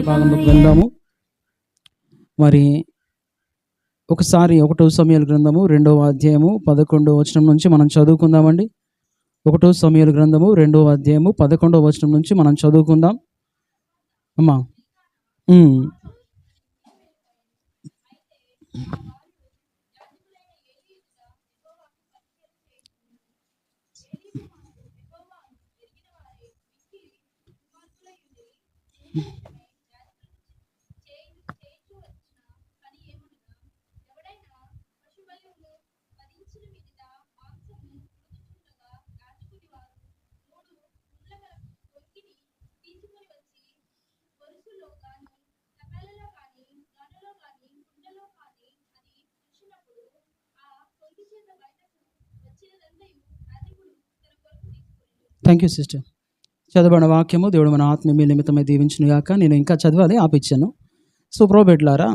వాక్య భాగంలోకి వెళ్దాము. మరి ఒకసారి 1 సమూయేలు గ్రంథము 2వ అధ్యాయము 11వ వచనం నుంచి మనం చదువుకుందామండి. 1 సమూయేలు గ్రంథము 2వ అధ్యాయము 11వ వచనం నుంచి మనం చదువుకుందాం అమ్మా. Thank you sister. చదవబడిన వాక్యము దేవుడు మన ఆత్మీయ నిమిత్తమై దీవించును గాక. నేను ఇంకా చదవాలి, ఆపిచ్చాను. సో ప్రోబెట్లారా,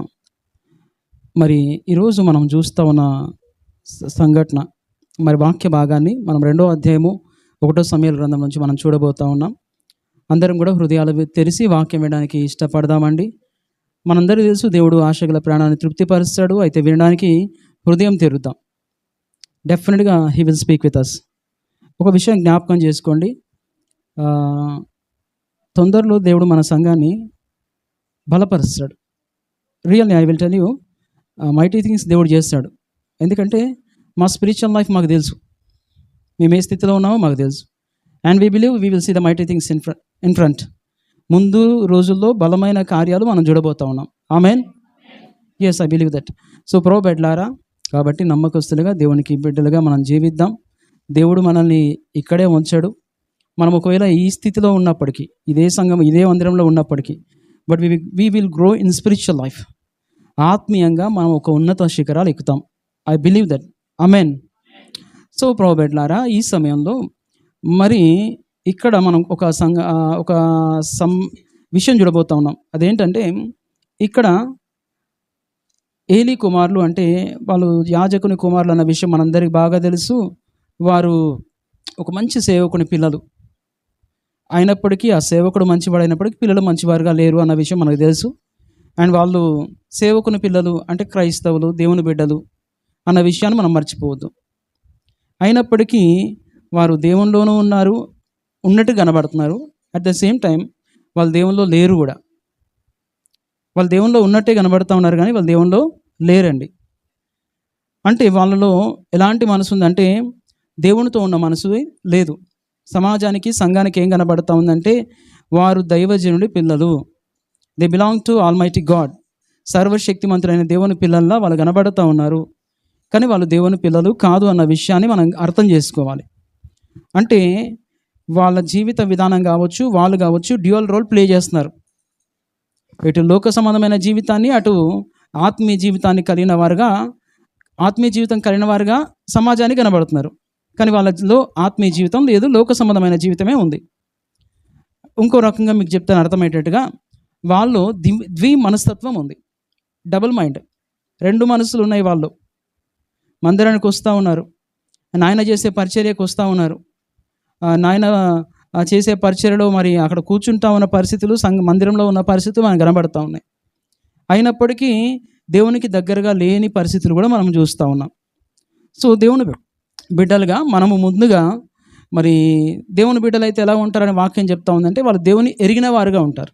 మరి ఈరోజు మనం చూస్తూ ఉన్న సంఘటన, మరి వాక్య భాగాన్ని మనం 2వ అధ్యాయము 1 సమూయేలు గ్రంథం నుంచి మనం చూడబోతూ ఉన్నాం. అందరం కూడా హృదయాలు తెరిచి వాక్యం వినడానికి ఇష్టపడదామండి. మనందరికీ తెలుసు, దేవుడు ఆశగల ప్రాణాన్ని తృప్తిపరుస్తాడు. అయితే వినడానికి హృదయం తెరుద్దాం. డెఫినెట్గా he will speak with us. ఒక విషయం జ్ఞాపకం చేసుకోండి, తొందరలో దేవుడు మన సంఘాన్ని బలపరుస్తాడు. Really I will tell you, mighty things దేవుడు చేస్తాడు. ఎందుకంటే మా స్పిరిచువల్ లైఫ్ మాకు తెలుసు, మేము ఏ స్థితిలో ఉన్నామో మాకు తెలుసు. And we believe we will see the mighty things in front. ముందు రోజుల్లో బలమైన కార్యాలు మనం చూడబోతా ఉన్నాం. Amen. Yes, I believe that. So ప్రోబెట్లారా, కాబట్టి నమ్మకస్తులుగా దేవునికి బిడ్డలుగా మనం జీవిద్దాం. దేవుడు మనల్ని ఇక్కడే ఉంచాడు. మనం ఒకవేళ ఈ స్థితిలో ఉన్నప్పటికీ, ఇదే సంఘం ఇదే మందిరంలో ఉన్నప్పటికీ, but we will grow in spiritual life. ఆత్మీయంగా మనం ఒక ఉన్నత శిఖరాలు ఎక్కుతాం. I believe that. Amen. So ప్రోబెట్లారా, ఈ సమయంలో మరి ఇక్కడ మనం ఒక విషయం చూడబోతా ఉన్నాం. అదేంటంటే, ఇక్కడ ఏలీ కుమారులు అంటే వాళ్ళు యాజకుని కుమారులు అన్న విషయం మనందరికీ బాగా తెలుసు. వారు ఒక మంచి సేవకుని పిల్లలు అయినప్పటికీ, ఆ సేవకుడు మంచివాడైనప్పటికీ పిల్లలు మంచివారుగా లేరు అన్న విషయం మనకు తెలుసు. అండ్ వాళ్ళు సేవకుని పిల్లలు అంటే క్రైస్తవులు, దేవుని బిడ్డలు అన్న విషయాన్ని మనం మర్చిపోవద్దు. అయినప్పటికీ వారు దేవునిలోనూ ఉన్నట్టు కనబడుతున్నారు. అట్ ద సేమ్ టైం వాళ్ళు దేవునిలో లేరు కూడా. వాళ్ళు దేవునిలో ఉన్నట్టే కనబడుతూ ఉన్నారు, కానీ వాళ్ళు దేవునిలో లేరండి. అంటే వాళ్ళలో ఎలాంటి మనసు ఉందంటే, దేవునితో ఉన్న మనసు లేదు. సమాజానికి, సంఘానికి ఏం కనబడతా ఉందంటే, వారు దైవజనుడి పిల్లలు, they belong to almighty God, సర్వశక్తిమంతుడైన దేవుని పిల్లల్లా వాళ్ళు కనబడుతూ ఉన్నారు. కానీ వాళ్ళు దేవుని పిల్లలు కాదు అన్న విషయాన్ని మనం అర్థం చేసుకోవాలి. అంటే వాళ్ళ జీవిత విధానం కావచ్చు, వాళ్ళు కావచ్చు, డ్యూయల్ రోల్ ప్లే చేస్తున్నారు. ఇటు లోక సంబంధమైన జీవితాన్ని, అటు ఆత్మీయ జీవితాన్ని కలిగిన వారుగా సమాజానికి కనబడుతున్నారు. కానీ వాళ్ళలో ఆత్మీయ జీవితం లేదు, లోక సంబంధమైన జీవితమే ఉంది. ఇంకో రకంగా మీకు చెప్తాను అర్థమయ్యేటట్టుగా, వాళ్ళు మనస్తత్వం ఉంది, డబుల్ మైండ్, 2 మనసులు ఉన్నాయి. వాళ్ళు మందిరానికి వస్తూ ఉన్నారు, నాయన చేసే పరిచర్యకు వస్తూ ఉన్నారు. నాయన చేసే పరిచర్యలో మరి అక్కడ కూర్చుంటా ఉన్న పరిస్థితులు, మందిరంలో ఉన్న పరిస్థితులు మనకు కనబడతా ఉన్నాయి. అయినప్పటికీ దేవునికి దగ్గరగా లేని పరిస్థితులు కూడా మనం చూస్తూ ఉన్నాం. సో దేవుని బిడ్డలుగా మనము ముందుగా, మరి దేవుని బిడ్డలు అయితే ఎలా ఉంటారని వాక్యం చెప్తా ఉందంటే, వాళ్ళు దేవుని ఎరిగిన వారుగా ఉంటారు.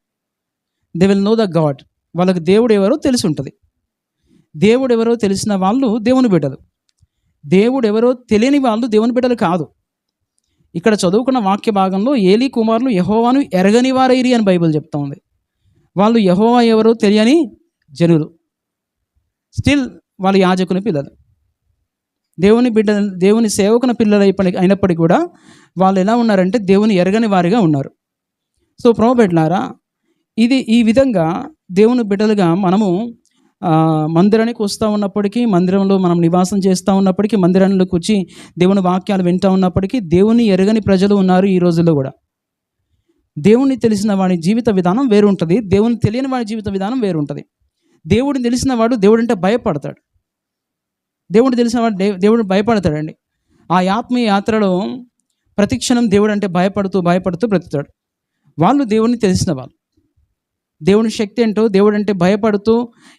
They will know the God. వాళ్ళకి దేవుడు ఎవరో తెలిసి ఉంటుంది. దేవుడు ఎవరో తెలిసిన వాళ్ళు దేవుని బిడ్డలు. దేవుడు ఎవరో తెలియని వాళ్ళు దేవుని బిడ్డలు కాదు. ఇక్కడ చదువుకున్న వాక్య భాగంలో ఏలీ కుమారులు యెహోవాను ఎరగని వారైరి అని బైబిల్ చెప్తా ఉంది. వాళ్ళు యెహోవా ఎవరో తెలియని జనులు. స్టిల్ వాళ్ళు యాజకుని పిల్లలు, దేవుని బిడ్డ, దేవుని సేవకుని పిల్లలు అయినప్పటికీ కూడా వాళ్ళు ఎలా ఉన్నారంటే దేవుని ఎరగని వారిగా ఉన్నారు. సో ప్రోబెట్లారా, ఈ విధంగా దేవుని బిడ్డలుగా మనము మందిరానికి వస్తూ ఉన్నప్పటికీ, మందిరంలో మనం నివాసం చేస్తూ ఉన్నప్పటికీ, మందిరంలోకి వచ్చి దేవుని వాక్యాలు వింటూ ఉన్నప్పటికీ, దేవుని ఎరగని ప్రజలు ఉన్నారు ఈ రోజుల్లో కూడా. దేవుని తెలిసిన వాడి జీవిత విధానం వేరు ఉంటుంది, దేవుని తెలియని వాడి జీవిత విధానం వేరు ఉంటుంది. దేవుడిని తెలిసిన వాడు దేవుడు అంటే భయపడతాడు. దేవుడు తెలిసిన వాడు దేవుడు భయపడతాడండి. ఆ ఆత్మీయ యాత్రలో ప్రతిక్షణం దేవుడు అంటే భయపడుతూ బ్రతుకుతాడు. వాళ్ళు దేవుడిని తెలిసిన వాళ్ళు. దేవుని శక్తి ఏంటో, దేవుడు అంటే భయపడుతూ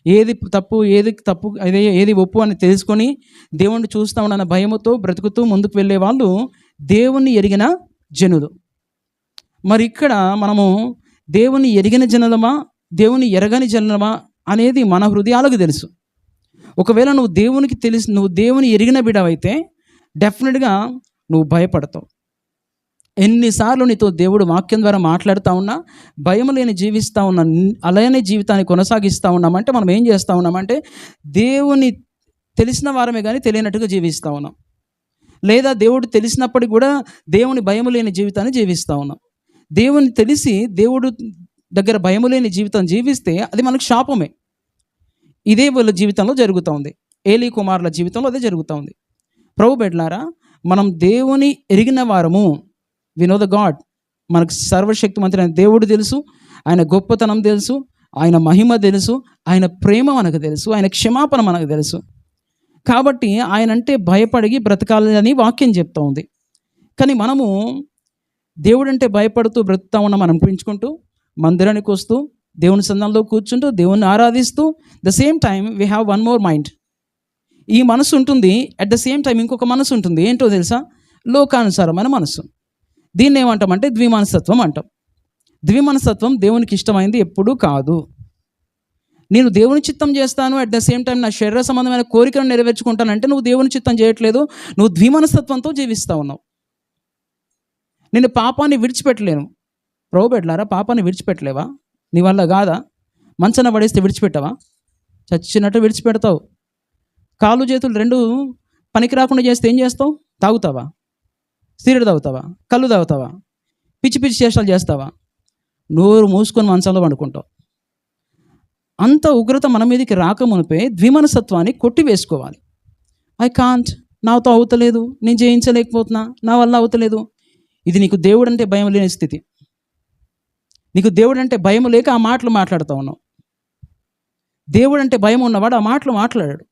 ఏది ఒప్పు అని తెలుసుకొని దేవుణ్ణి చూస్తూ ఉన్న భయముతో బ్రతుకుతూ ముందుకు వెళ్ళే వాళ్ళు దేవుణ్ణి ఎరిగిన జనులు. మరి ఇక్కడ మనము దేవుని ఎరిగిన జనులమా, దేవుని ఎరగని జనులమా అనేది మన హృదయాలకు తెలుసు. ఒకవేళ నువ్వు దేవుని ఎరిగిన బిడ్డవైతే డెఫినెట్గా నువ్వు భయపడతావు. ఎన్నిసార్లు నీతో దేవుడు వాక్యం ద్వారా మాట్లాడుతూ ఉన్నా భయం లేని జీవిస్తూ ఉన్నా, అలానే జీవితాన్ని కొనసాగిస్తూ ఉన్నామంటే మనం ఏం చేస్తూ ఉన్నామంటే దేవుని తెలిసిన వారమే కానీ తెలియనట్టుగా జీవిస్తూ ఉన్నాం. లేదా దేవుడు తెలిసినప్పటికీ కూడా దేవుని భయం లేని జీవితాన్ని జీవిస్తూ ఉన్నాం. దేవుని తెలిసి దేవుడు దగ్గర భయం లేని జీవితం జీవిస్తే అది మనకు శాపమే. ఇదే వాళ్ళ జీవితంలో జరుగుతూ ఉంది. ఏలీ కుమారుల జీవితంలో అదే జరుగుతూ ఉంది. ప్రభు బిడ్డలారా, మనం దేవుని ఎరిగిన వారము. We know the God. మనకు సర్వశక్తిమంతుడైన దేవుడు తెలుసు, ఆయన గొప్పతనం తెలుసు, ఆయన మహిమ తెలుసు, ఆయన ప్రేమ మనకు తెలుసు, ఆయన క్షమాపణ మనకు తెలుసు. కాబట్టి ఆయన అంటే భయపడి బ్రతకాలని వాక్యం చెప్తూ ఉంది. కానీ మనము దేవుడంటే భయపడుతూ బ్రతుకుతా ఉన్నాం అనిపించుకుంటూ మందిరానికి వస్తూ దేవుని సన్నిధిలో కూర్చుంటూ దేవుని ఆరాధిస్తూ the same time we have one more mind. ఈ మనసు ఉంటుంది, అట్ ద సేమ్ టైం ఇంకొక మనసు ఉంటుంది. ఏంటో తెలుసా? లోకానుసారమైన మనసు. దీన్ని ఏమంటామంటే ద్విమనస్తత్వం అంటాం. ద్విమనస్తత్వం దేవునికి ఇష్టమైంది ఎప్పుడూ కాదు. నేను దేవుని చిత్తం చేస్తాను, అట్ ద సేమ్ టైం నా శరీర సంబంధమైన కోరికను నెరవేర్చుకుంటానంటే నువ్వు దేవుని చిత్తం చేయట్లేదు, నువ్వు ద్విమనస్తత్వంతో జీవిస్తూ ఉన్నావు. నేను పాపాన్ని విడిచిపెట్టలేను. ప్రభు బిడ్డలారా, పాపాన్ని విడిచిపెట్టలేవా? నీ వల్ల కాదా? మంచన పడేస్తే విడిచిపెట్టవా? చచ్చినట్టు విడిచిపెడతావు. కాళ్ళు చేతులు రెండు పనికి రాకుండా చేస్తే ఏం చేస్తావు? తాగుతావా? సిగరెట్ తాగుతావా? కళ్ళు తాగుతావా? పిచ్చి పిచ్చి చేష్టాలు చేస్తావా? నోరు మూసుకొని మంచంలో పండుకుంటావు. అంత ఉగ్రత మన మీదకి రాకమునిపే ద్విమనసత్వాన్ని కొట్టి వేసుకోవాలి. ఐ కాంట్, నాతో అవుతలేదు, నేను జయించలేకపోతున్నా, నా వల్ల అవుతలేదు. ఇది నీకు దేవుడు అంటే భయం లేని స్థితి. నీకు దేవుడు అంటే భయం లేక ఆ మాటలు మాట్లాడుతూ ఉన్నావు. దేవుడు అంటే భయం ఉన్నవాడు ఆ మాటలు మాట్లాడాడు.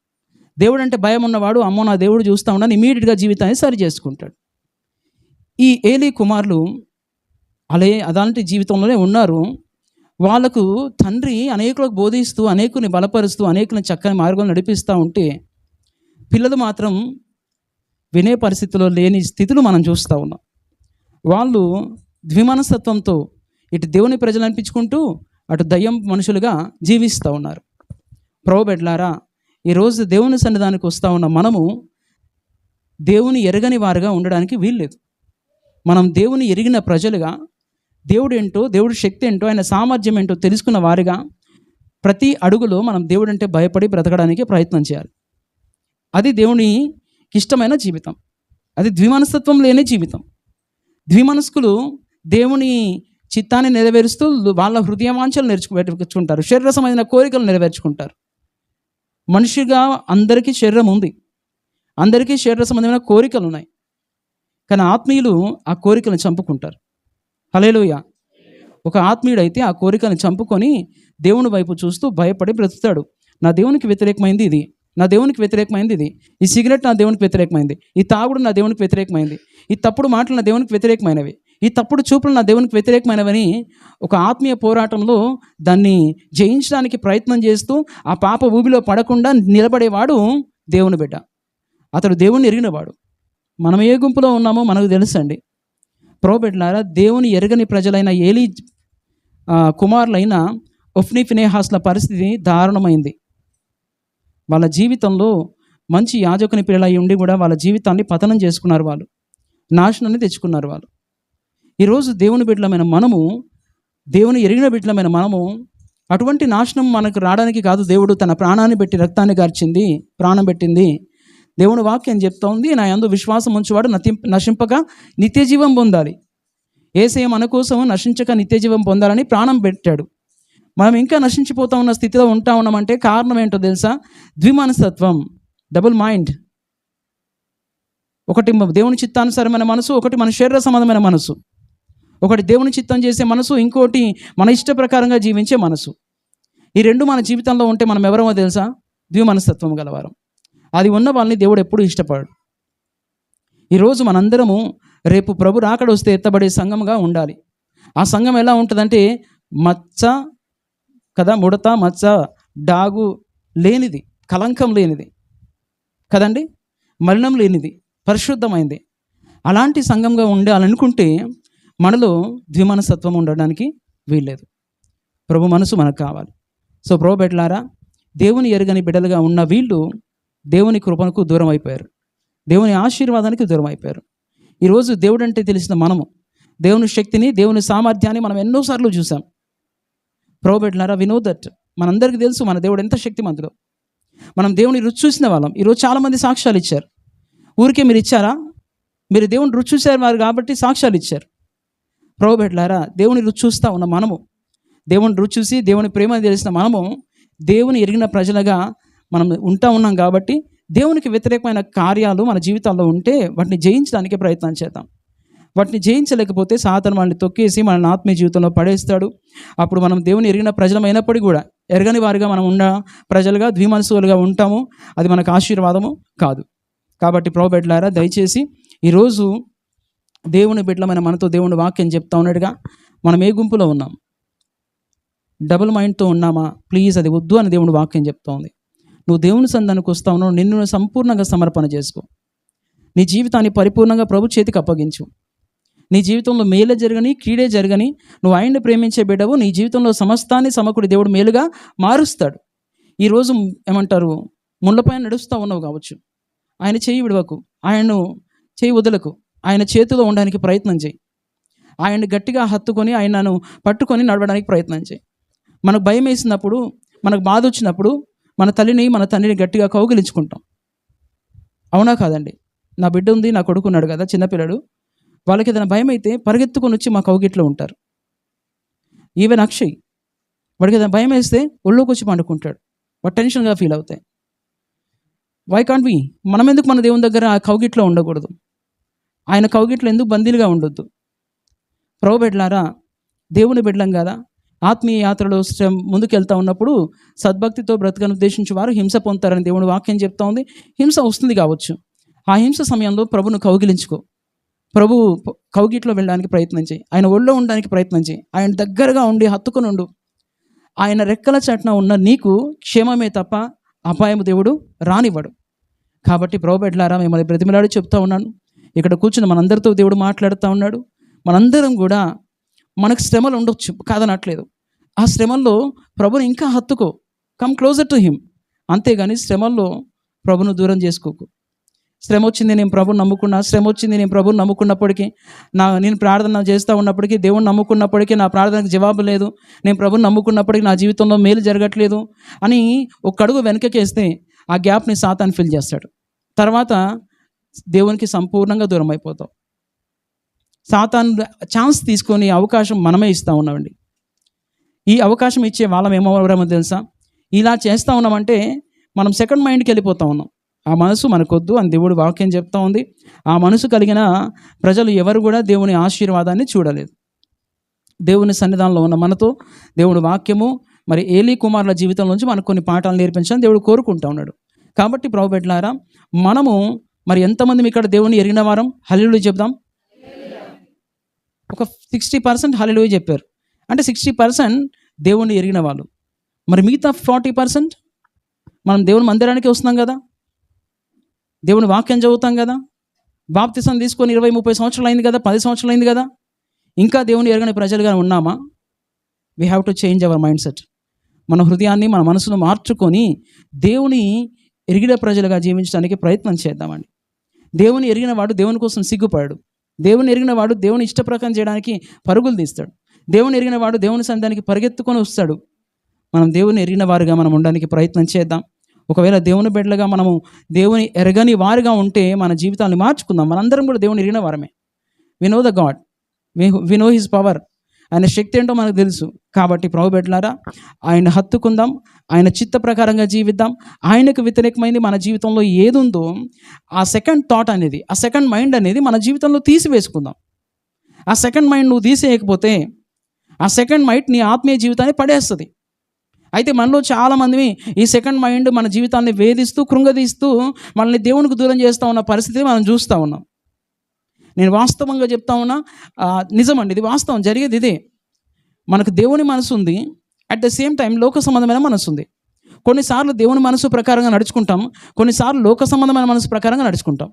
దేవుడు అంటే భయం ఉన్నవాడు అమ్మో నా దేవుడు చూస్తూ ఉన్నాను ఇమీడియట్గా జీవితాన్ని సరి చేసుకుంటాడు. ఈ ఏలీ కుమారులు అలాంటి జీవితంలోనే ఉన్నారు. వాళ్ళకు తండ్రి అనేకులకు బోధిస్తూ, అనేకుని బలపరుస్తూ, అనేకుని చక్కని మార్గంలో నడిపిస్తూ ఉంటే పిల్లలు మాత్రం వినే పరిస్థితిలో లేని స్థితులు మనం చూస్తూ ఉన్నాం. వాళ్ళు ద్విమనస్తత్వంతో ఇటు దేవుని ప్రజలు అనిపించుకుంటూ అటు దయ్యం మనుషులుగా జీవిస్తూ ఉన్నారు. ప్రభు బిడ్డలారా, ఈరోజు దేవుని సన్నిధానికి వస్తూ ఉన్న మనము దేవుని ఎరగని వారుగా ఉండడానికి వీల్లేదు. మనం దేవుని ఎరిగిన ప్రజలుగా, దేవుడు ఏంటో, దేవుడి శక్తి ఏంటో, ఆయన సామర్థ్యం ఏంటో తెలుసుకున్న వారిగా ప్రతి అడుగులో మనం దేవుడు అంటే భయపడి బ్రతకడానికి ప్రయత్నం చేయాలి. అది దేవునికి ఇష్టమైన జీవితం. అది ద్విమనస్తత్వం లేని జీవితం. ద్విమనస్కులు దేవుని చిత్తాన్ని నెరవేరుస్తూ వాళ్ళ హృదయవాంఛలు నెరవేర్చుకుంటారు, శరీర సంబంధమైన కోరికలు నెరవేర్చుకుంటారు. మనిషిగా అందరికీ శరీరం ఉంది, అందరికీ శరీర సంబంధమైన కోరికలు ఉన్నాయి. కానీ ఆత్మీయులు ఆ కోరికలను చంపుకుంటారు. హల్లెలూయా. ఒక ఆత్మీయుడైతే ఆ కోరికలను చంపుకొని దేవుని వైపు చూస్తూ భయపడి బ్రతుకుతాడు. నా దేవునికి వ్యతిరేకమైంది ఇది, నా దేవునికి వ్యతిరేకమైంది ఇది, ఈ సిగరెట్ నా దేవునికి వ్యతిరేకమైంది, ఈ తాగుడు నా దేవునికి వ్యతిరేకమైంది, ఈ తప్పుడు మాటలు నా దేవునికి వ్యతిరేకమైనవి, ఈ తప్పుడు చూపులు నా దేవునికి వ్యతిరేకమైనవని ఒక ఆత్మీయ పోరాటంలో దాన్ని జయించడానికి ప్రయత్నం చేస్తూ ఆ పాప ఊబిలో పడకుండా నిలబడేవాడు దేవుని బిడ్డ. అతడు దేవుని ఎరిగినవాడు. మనం ఏ గుంపులో ఉన్నామో మనకు తెలుసండి. ప్రభు బిడ్డలారా, దేవుని ఎరగని ప్రజలైన ఏలీ కుమారులైన ఒఫ్నీ ఫినెహాస్ల పరిస్థితి దారుణమైంది. వాళ్ళ జీవితంలో మంచి యాజకుని పిల్లలై ఉండి కూడా వాళ్ళ జీవితాన్ని పతనం చేసుకున్నారు. వాళ్ళు నాశనాన్ని తెచ్చుకున్నారు. వాళ్ళు ఈరోజు దేవుని బిడ్డలమైన మనము, దేవుని ఎరిగిన బిడ్డలమైన మనము అటువంటి నాశనం మనకు రావడానికి కాదు దేవుడు తన ప్రాణాన్ని పెట్టి రక్తాన్ని కార్చింది, ప్రాణం పెట్టింది. దేవుని వాక్యం చెప్తా ఉంది, నా యందు విశ్వాసం ఉంచువాడు నశింపక నిత్య జీవం పొందాలి. యేసయ్య మన కోసం నశించక నిత్య జీవం పొందాలని ప్రాణం పెట్టాడు. మనం ఇంకా నశించిపోతా ఉన్న స్థితిలో ఉంటా ఉన్నామంటే కారణం ఏంటో తెలుసా? ద్విమనస్తత్వం, డబుల్ మైండ్. ఒకటి దేవుని చిత్తానుసారమైన మనసు, ఒకటి మన శరీర సంబంధమైన మనసు. ఒకటి దేవుని చిత్తం చేసే మనసు, ఇంకోటి మన ఇష్ట ప్రకారంగా జీవించే మనసు. ఈ రెండు మన జీవితంలో ఉంటే మనం ఎవరమో తెలుసా? ద్విమనస్తత్వం గలవారం. అది ఉన్న వాళ్ళని దేవుడు ఎప్పుడూ ఇష్టపడు. ఈరోజు మనందరము రేపు ప్రభు రాకడ వస్తే ఎత్తబడే సంఘంగా ఉండాలి. ఆ సంఘం ఎలా ఉంటుందంటే మచ్చ కదా, ముడత మచ్చ డాగు లేనిది, కలంకం లేనిది కదండి, మలినం లేనిది, పరిశుద్ధమైంది. అలాంటి సంఘంగా ఉండాలనుకుంటే మనలో ద్విమనసత్వం ఉండడానికి వీల్లేదు. ప్రభు మనసు మనకు కావాలి. సో ప్రభు బిడ్డలారా, దేవుని ఎరుగని బిడ్డలుగా ఉన్న వీళ్ళు దేవుని కృపకు దూరం అయిపోయారు, దేవుని ఆశీర్వాదానికి దూరం అయిపోయారు. ఈరోజు దేవుడు అంటే తెలిసిన మనము దేవుని శక్తిని, దేవుని సామర్థ్యాన్ని మనం ఎన్నోసార్లు చూసాం. ప్రభు బిడ్డలారా, వి నో దట్, మనందరికీ తెలుసు మన దేవుడు ఎంత శక్తిమంతుడో. మనం దేవుని రుచి చూసిన వాళ్ళం. ఈరోజు చాలామంది సాక్ష్యాలు ఇచ్చారు. ఊరికే మీరు ఇచ్చారా? మీరు దేవుని రుచి చూసారు వారు కాబట్టి సాక్ష్యాలు ఇచ్చారు. ప్రభు బిడ్డలారా, దేవుని రుచి చూస్తూ ఉన్న మనము, దేవుని రుచి చూసి దేవుని ప్రేమను తెలిసిన మనము దేవుని ఎరిగిన ప్రజలుగా మనం ఉన్నాం కాబట్టి దేవునికి వ్యతిరేకమైన కార్యాలు మన జీవితాల్లో ఉంటే వాటిని జయించడానికి ప్రయత్నం చేద్దాం. వాటిని జయించలేకపోతే సాతాను మనల్ని తొక్కేసి మనల్ని ఆత్మీయ జీవితంలో పడేస్తాడు. అప్పుడు మనం దేవుని ఎరిగిన ప్రజలమైనప్పటికీ కూడా ఎరగని వారిగా మనం ఉన్న ప్రజలుగా, ద్విమనసులుగా ఉంటాము. అది మనకు ఆశీర్వాదము కాదు. కాబట్టి ప్రభు బిడ్డలారా, దయచేసి ఈరోజు దేవుని బిడ్డలమైన మనతో దేవుని వాక్యం చెప్తా ఉన్నట్టుగా మనం ఏ గుంపులో ఉన్నాం? డబుల్ మైండ్తో ఉన్నామా? ప్లీజ్ అది వద్దు అని దేవుని వాక్యం చెప్తా ఉంది. నువ్వు దేవుని సంధానికి వస్తా ఉన్నావు, నిన్ను సంపూర్ణంగా సమర్పణ చేసుకో. నీ జీవితాన్ని పరిపూర్ణంగా ప్రభు చేతికి అప్పగించు. నీ జీవితంలో మేలే జరగని, కీడే జరగని, నువ్వు ఆయన్ని ప్రేమించే బిడ్డవు. నీ జీవితంలో సమస్తాన్ని సమకుడి దేవుడు మేలుగా మారుస్తాడు. ఈరోజు ఏమంటారు, ముళ్ళపైన నడుస్తూ ఉన్నావు కావచ్చు, ఆయన చేయి విడవకు, ఆయన్ను చేయి వదలకు, ఆయన చేతిలో ఉండడానికి ప్రయత్నం చేయి. ఆయన్ని గట్టిగా హత్తుకొని ఆయనను పట్టుకొని నడవడానికి ప్రయత్నం చేయి. మనకు భయం వేసినప్పుడు, మనకు బాధ వచ్చినప్పుడు మన తల్లిని, మన తండ్రిని గట్టిగా కౌగిలించుకుంటాం. అవునా కాదండి? నా బిడ్డ ఉంది, నా కొడుకు ఉన్నాడు కదా, చిన్నపిల్లడు, వాళ్ళకి ఏదైనా భయం అయితే పరిగెత్తుకొని వచ్చి మా కౌగిట్లో ఉంటారు. ఈవెన్ అక్షయ్, వాడికి ఏదైనా భయం వేస్తే ఒళ్ళోకి వచ్చి పండుకుంటాడు. వాడు టెన్షన్గా ఫీల్ అవుతాయి. Why can't we? మనం ఎందుకు మన దేవుని దగ్గర ఆ కౌగిట్లో ఉండకూడదు? ఆయన కౌగిట్లో ఎందుకు బందీలుగా ఉండొద్దు? ప్రభు బిడ్డలారా, దేవుని బిడ్డలం కదా, ఆత్మీయ యాత్రలో ముందుకు వెళ్తూ ఉన్నప్పుడు సద్భక్తితో బ్రతకను ఉద్దేశించి వారు హింస పొందుతారని దేవుని వాక్యం చెప్తా ఉంది. హింస వస్తుంది కావచ్చు, ఆ హింస సమయంలో ప్రభును కౌగిలించుకో. ప్రభు కౌగిట్లో వెళ్ళడానికి ప్రయత్నం చేయి, ఆయన ఒళ్ళో ఉండడానికి ప్రయత్నం చేయి, ఆయన దగ్గరగా ఉండి హత్తుకొని ఉండు. ఆయన రెక్కల చాటున ఉన్న నీకు క్షేమమే తప్ప అపాయము దేవుడు రానివ్వడు. కాబట్టి ప్రభు బిడ్డలారా, మిమ్మల్ని బ్రతిమలాడి చెప్తా ఉన్నాను, ఇక్కడ కూర్చుని మనందరితో దేవుడు మాట్లాడుతూ ఉన్నాడు. మనందరం కూడా మనకు శ్రమలు ఉండొచ్చు, కాదనట్లేదు. ఆ శ్రమల్లో ప్రభుని ఇంకా హత్తుకో, కమ్ క్లోజర్ టు హిమ్. అంతేగాని శ్రమల్లో ప్రభును దూరం చేసుకోకు. శ్రమ వచ్చింది, నేను ప్రభుని నమ్ముకున్నా, శ్రమ వచ్చింది, నేను ప్రభుని నమ్ముకున్నప్పటికీ, నేను ప్రార్థన చేస్తూ ఉన్నప్పటికీ, దేవుని నమ్ముకున్నప్పటికీ నా ప్రార్థనకు జవాబు లేదు, నేను ప్రభుని నమ్ముకున్నప్పటికీ నా జీవితంలో మేలు జరగట్లేదు అని ఒక అడుగు వెనకకేస్తే ఆ గ్యాప్ని సాతాను ఫిల్ చేస్తాడు. తర్వాత దేవునికి సంపూర్ణంగా దూరం అయిపోతావు. సాతాను ఛాన్స్ తీసుకొని అవకాశం మనమే ఇస్తూ ఉన్నామండి. ఈ అవకాశం ఇచ్చే వాళ్ళం ఏమవరమో తెలుసా? ఇలా చేస్తూ ఉన్నామంటే మనం సెకండ్ మైండ్కి వెళ్ళిపోతూ ఉన్నాం. ఆ మనసు మనకొద్దు అని దేవుడు వాక్యం చెప్తా ఉంది. ఆ మనసు కలిగిన ప్రజలు ఎవరు కూడా దేవుని ఆశీర్వాదాన్ని చూడలేదు. దేవుని సన్నిధానంలో ఉన్న మనతో దేవుడి వాక్యము మరి ఏలీ కుమారుల జీవితం నుంచి మనకు కొన్ని పాఠాలు నేర్పించాలని దేవుడు కోరుకుంటా ఉన్నాడు. కాబట్టి ప్రభు బిడ్డలారా, మనము మరి ఎంతమంది ఇక్కడ దేవుని ఎరిగిన వారం హల్లెలూయా చెప్దాం. ఒక 60% హల్లెలూయా చెప్పారు అంటే 60% దేవుణ్ణి ఎరిగిన వాళ్ళు. మరి మిగతా 40% మనం దేవుని మందిరానికి వస్తున్నాం కదా, దేవుని వాక్యం చదువుతాం కదా, బాప్తిసం తీసుకొని 20-30 సంవత్సరాలు అయింది కదా, 10 సంవత్సరాలు అయింది కదా, ఇంకా దేవుని ఎరగని ప్రజలుగా ఉన్నామా? We have to change our mind set. మన హృదయాన్ని, మన మనసును మార్చుకొని దేవుని ఎరిగిన ప్రజలుగా జీవించడానికి ప్రయత్నం చేద్దామండి. దేవుని ఎరిగిన వాడు దేవుని కోసం సిగ్గుపడాడు. దేవుని ఎరిగిన వాడు దేవుని ఇష్టప్రకారం చేయడానికి పరుగులు తీస్తాడు. దేవుని ఎరిగిన వాడు దేవుని సంతానికి పరిగెత్తుకొని వస్తాడు. మనం దేవుని ఎరిగిన వారుగా మనం ఉండడానికి ప్రయత్నం చేద్దాం. ఒకవేళ దేవుని బిడ్డలుగా మనము దేవుని ఎరగని వారుగా ఉంటే మన జీవితాన్ని మార్చుకుందాం. మనందరం కూడా దేవుని ఎరిగిన వారమే. We know the God, we know his power. ఆయన శక్తి ఏంటో మనకు తెలుసు. కాబట్టి ప్రభు బిడ్డలారా, ఆయన హత్తుకుందాం, ఆయన చిత్త ప్రకారంగా జీవిద్దాం. ఆయనకు వ్యతిరేకమైంది మన జీవితంలో ఏది ఉందో ఆ సెకండ్ థాట్ అనేది, ఆ సెకండ్ మైండ్ అనేది మన జీవితంలో తీసివేసుకుందాం. ఆ సెకండ్ మైండ్ నువ్వు తీసేయకపోతే ఆ సెకండ్ మైండ్ నీ ఆత్మీయ జీవితాన్ని పడేస్తుంది. అయితే మనలో చాలామంది ఈ సెకండ్ మైండ్ మన జీవితాన్ని వేధిస్తూ, కృంగదీస్తూ మనల్ని దేవునికి దూరం చేస్తూ ఉన్న పరిస్థితి మనం చూస్తూ ఉన్నాం. నేను వాస్తవంగా చెప్తా ఉన్నా, నిజమండి, ఇది వాస్తవం, జరిగేది ఇదే. మనకు దేవుని మనసు ఉంది, అట్ ద సేమ్ టైం లోక సంబంధమైన మనసు ఉంది. కొన్నిసార్లు దేవుని మనసు ప్రకారంగా నడుచుకుంటాం, కొన్నిసార్లు లోక సంబంధమైన మనసు ప్రకారంగా నడుచుకుంటాం.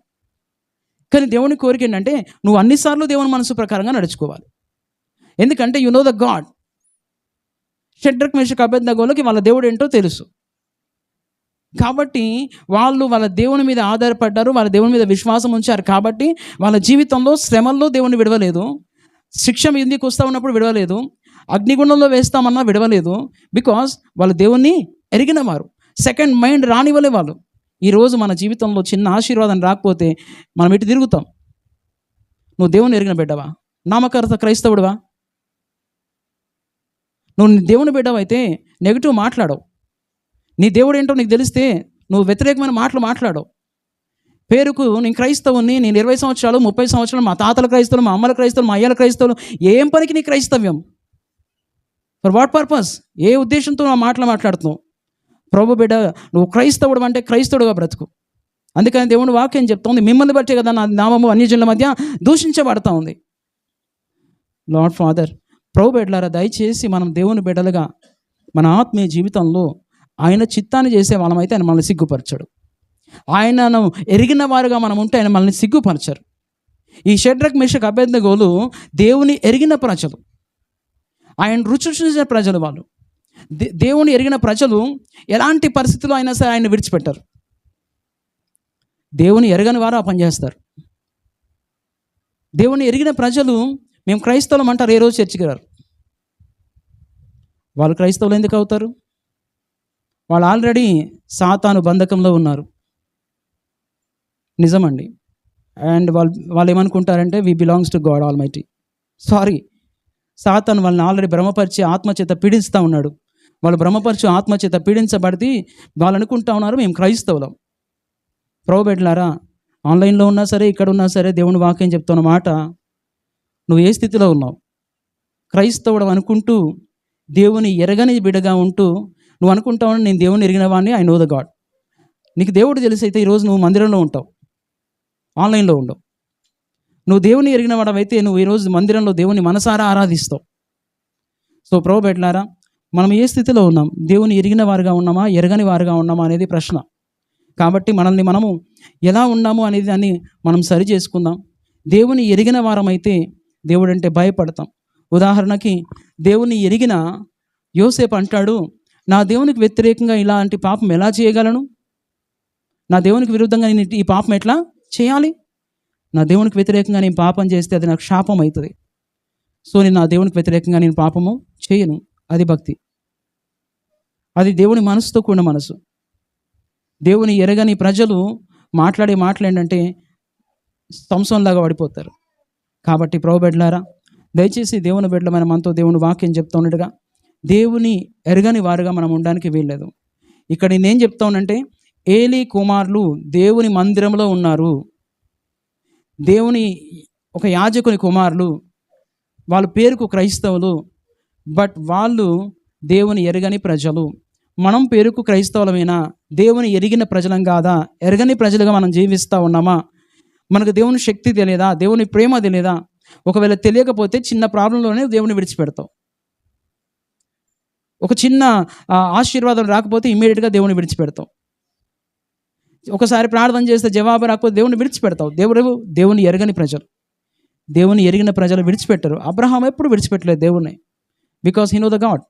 కానీ దేవుని కోరిక ఏంటంటే నువ్వు అన్నిసార్లు దేవుని మనసు ప్రకారంగా నడుచుకోవాలి. ఎందుకంటే you know the God. Shadrach Meshach అబేద్నెగోలకి వాళ్ళ దేవుడు ఏంటో తెలుసు. కాబట్టి వాళ్ళు వాళ్ళ దేవుని మీద ఆధారపడ్డారు, వాళ్ళ దేవుని మీద విశ్వాసం ఉంచారు. కాబట్టి వాళ్ళ జీవితంలో శ్రమల్లో దేవుని విడవలేదు, శిక్ష మీదకి వస్తూ ఉన్నప్పుడు విడవలేదు, అగ్నిగుండంలో వేస్తామన్నా విడవలేదు. బికాస్ వాళ్ళు దేవుణ్ణి ఎరిగిన వారు, సెకండ్ మైండ్ రానివ్వలే వాళ్ళు. ఈరోజు మన జీవితంలో చిన్న ఆశీర్వాదం రాకపోతే మనం ఇటు తిరుగుతాం. నువ్వు దేవుని ఎరిగిన బిడ్డవా? నామకర్త క్రైస్తవుడివా? నువ్వు దేవుని బిడ్డవైతే నెగిటివ్ మాట్లాడవు. నీ దేవుడు ఏంటో నీకు తెలిస్తే నువ్వు వ్యతిరేకమైన మాటలు మాట్లాడవు. పేరుకు నేను క్రైస్తవుని, నేను 20 సంవత్సరాలు 30 సంవత్సరాలు, మా తాతల క్రైస్తవులు, మా అమ్మల క్రైస్తవులు, మా అయ్యల క్రైస్తవులు, ఏం పనికి నీ క్రైస్తవ్యం? For what purpose? ఏ ఉద్దేశంతో ఆ మాటలు మాట్లాడుతున్నావు? ప్రభు బిడ్డ, నువ్వు క్రైస్తవుడు అంటే క్రైస్తవుడుగా బ్రతుకు. అందుకని దేవుని వాక్యం చెప్తుంది, మిమ్మల్ని బట్టే కదా నా నామము అన్యజనుల మధ్య దూషించబడతా ఉంది. లార్డ్ ఫాదర్, ప్రభు బిడ్డలారా, దయచేసి మనం దేవుని బిడ్డలుగా మన ఆత్మీయ జీవితంలో ఆయన చిత్తాన్ని చేసే వాళ్ళమైతే ఆయన మనల్ని సిగ్గుపరచడు. ఆయనను ఎరిగిన వారుగా మనం ఉంటే ఆయన మనల్ని సిగ్గుపరచరు. ఈ షడ్రక్ మేషక్ అబేద్నెగోలు దేవుని ఎరిగిన ప్రజలు, ఆయన రుచి చూసిన ప్రజలు. వాళ్ళు దేవుని ఎరిగిన ప్రజలు ఎలాంటి పరిస్థితుల్లో అయినా సరే ఆయన విడిచిపెట్టారు. దేవుని ఎరగని వారు ఆ పని చేస్తారు. దేవుని ఎరిగిన ప్రజలు మేము క్రైస్తవులం అంటారు, ఏ రోజు చర్చికి రారు. వాళ్ళు క్రైస్తవులు ఎందుకు అవుతారు? వాళ్ళు ఆల్రెడీ సాతాను బంధకంలో ఉన్నారు. నిజమండి. అండ్ వాళ్ళు ఏమనుకుంటారంటే we belongs to God almighty. Sorry, సాతాను వాళ్ళని ఆల్రెడీ భ్రమపరిచి ఆత్మచేత పీడిస్తూ ఉన్నాడు. వాళ్ళు భ్రమపరిచి ఆత్మచేత పీడించబడితే వాళ్ళు అనుకుంటా ఉన్నారు మేము క్రైస్తవులం. ప్రభు బిడ్డలారా, ఆన్లైన్లో ఉన్నా సరే, ఇక్కడ ఉన్నా సరే, దేవుని వాక్యం చెప్తున్న మాట, నువ్వు ఏ స్థితిలో ఉన్నావు? క్రైస్తవుడు అనుకుంటూ దేవుని ఎరగని బిడగా ఉంటూ నువ్వు అనుకుంటావు నేను దేవుని ఎరిగిన వాడిని, ఐ నో ద గాడ్. నీకు దేవుడు తెలిసైతే ఈరోజు నువ్వు మందిరంలో ఉంటావు, ఆన్లైన్లో ఉండవు. నువ్వు దేవుని ఎరిగిన వాడవైతే నువ్వు ఈరోజు మందిరంలో దేవుని మనసారా ఆరాధిస్తావు. సో ప్రభు బిడ్డలారా, మనం ఏ స్థితిలో ఉన్నాం? దేవుని ఎరిగిన వారుగా ఉన్నామా, ఎరగని వారుగా ఉన్నామా అనేది ప్రశ్న. కాబట్టి మనల్ని మనము ఎలా ఉన్నాము అనేది దాన్ని మనం సరి చేసుకుందాం. దేవుని ఎరిగిన వారమైతే దేవుడు అంటే భయపడతాం. ఉదాహరణకి దేవుని ఎరిగిన యోసేపు అంటాడు, నా దేవునికి వ్యతిరేకంగా ఇలాంటి పాపం ఎలా చేయగలను? నా దేవునికి విరుద్ధంగా నేను ఈ పాపం ఎట్లా చేయాలి? నా దేవునికి వ్యతిరేకంగా నేను పాపం చేస్తే అది నాకు శాపం అవుతుంది. సో నేను నా దేవునికి వ్యతిరేకంగా నేను పాపము చేయను. అది భక్తి, అది దేవుని మనసుతో కూడిన మనసు. దేవుని ఎరగని ప్రజలు మాట్లాడే మాటలు ఏంటంటే సంసోన్లాగా పడిపోతారు. కాబట్టి ప్రభు బిడ్డలారా, దయచేసి దేవుని బిడ్డలమైన మనతో దేవుని వాక్యం చెప్తా ఉన్నట్టుగా దేవుని ఎరగని వారుగా మనం ఉండడానికి వీల్లేదు. ఇక్కడ నేనేం చెప్తా ఉన్నానంటే, ఏలీ కుమారులు దేవుని మందిరంలో ఉన్నారు. దేవుని ఒక యాజకుని కుమారులు, వాళ్ళ పేరుకు క్రైస్తవులు, బట్ వాళ్ళు దేవుని ఎరగని ప్రజలు. మనం పేరుకు క్రైస్తవులమైనా దేవుని ఎరిగిన ప్రజలం కాదా? ఎరగని ప్రజలుగా మనం జీవిస్తూ ఉన్నామా? మనకు దేవుని శక్తి తెలియదా? దేవుని ప్రేమ తెలియదా? ఒకవేళ తెలియకపోతే చిన్న ప్రాబ్లంలోనే దేవుని విడిచిపెడతావు. ఒక చిన్న ఆశీర్వాదం రాకపోతే ఇమ్మీడియట్గా దేవుని విడిచిపెడతావు. ఒకసారి ప్రార్థన చేస్తే జవాబు రాకపోతే దేవుని విడిచిపెడతావు. దేవుని ఎరగని ప్రజలు, దేవుని ఎరిగిన ప్రజలు విడిచిపెట్టరు. అబ్రహాం ఎప్పుడు విడిచిపెట్టలేదు దేవుణ్ణి, because he no the God.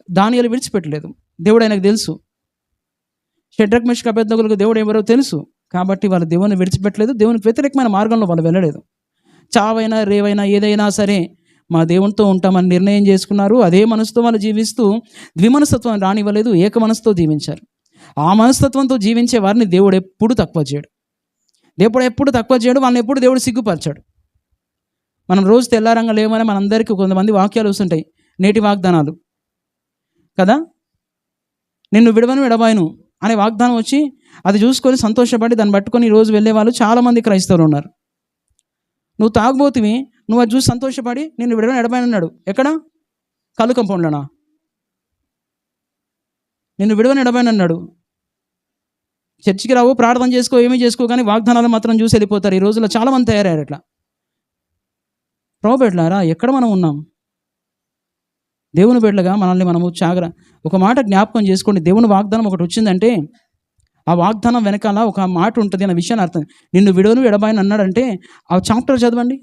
దానియేలు విడిచిపెట్టలేదు, దేవుడు ఆయనకు తెలుసు. షడ్రక్ మేషక్ అబేద్నెగోలకు దేవుడు ఎవరో తెలుసు. కాబట్టి వాళ్ళు దేవుని విడిచిపెట్టలేదు, దేవునికి వ్యతిరేకమైన మార్గంలో వాళ్ళు వెళ్ళలేదు. చావైనా రేవైనా ఏదైనా సరే మా దేవునితో ఉంటామని నిర్ణయం చేసుకున్నారు. అదే మనసుతో వాళ్ళు జీవిస్తూ ద్విమనస్తత్వం రానివ్వలేదు, ఏక మనసుతో జీవించారు. ఆ మనస్తత్వంతో జీవించే వారిని దేవుడు ఎప్పుడు తక్కువ చేయడు. దేవుడు ఎప్పుడు తక్కువ చేయడు, వాళ్ళని ఎప్పుడు దేవుడు సిగ్గుపరచాడు. మనం రోజు తెల్లారంగా లేవని మనందరికీ కొంతమంది వాక్యాలు వస్తుంటాయి, నేటి వాగ్దానాలు కదా. నిన్ను విడవను విడబాయను అనే వాగ్దానం వచ్చి అది చూసుకొని సంతోషపడి దాన్ని పట్టుకొని ఈరోజు వెళ్ళే వాళ్ళు చాలామంది క్రైస్తవులు ఉన్నారు. నువ్వు తాగుబోతువి, నువ్వు అది చూసి సంతోషపడి నిన్ను విడవను ఎడబాయను అన్నాడు. ఎక్కడ? కళ్ళు కంపౌండ్లోనా? నిన్ను విడవను ఎడబాయను అన్నాడు. చర్చికి రావు, ప్రార్థన చేసుకో, ఏమీ చేసుకో, కానీ వాగ్దానాలు మాత్రం చూసి వెళ్ళిపోతారు. ఈ రోజుల్లో చాలామంది తయారయ్యారు అట్లా. ప్రభు బిడ్డలారా, ఎక్కడ మనం ఉన్నాం? దేవుని బిడ్డలుగా మనల్ని మనము ఒక మాట జ్ఞాపకం చేసుకోండి. దేవుని వాగ్దానం ఒకటి వచ్చిందంటే ఆ వాగ్దానం వెనకాల ఒక మాట ఉంటుంది అన్న విషయాన్ని అర్థం. నిన్ను విడువను ఎడబాయని అన్నాడంటే ఆ చాప్టర్ చదవండి.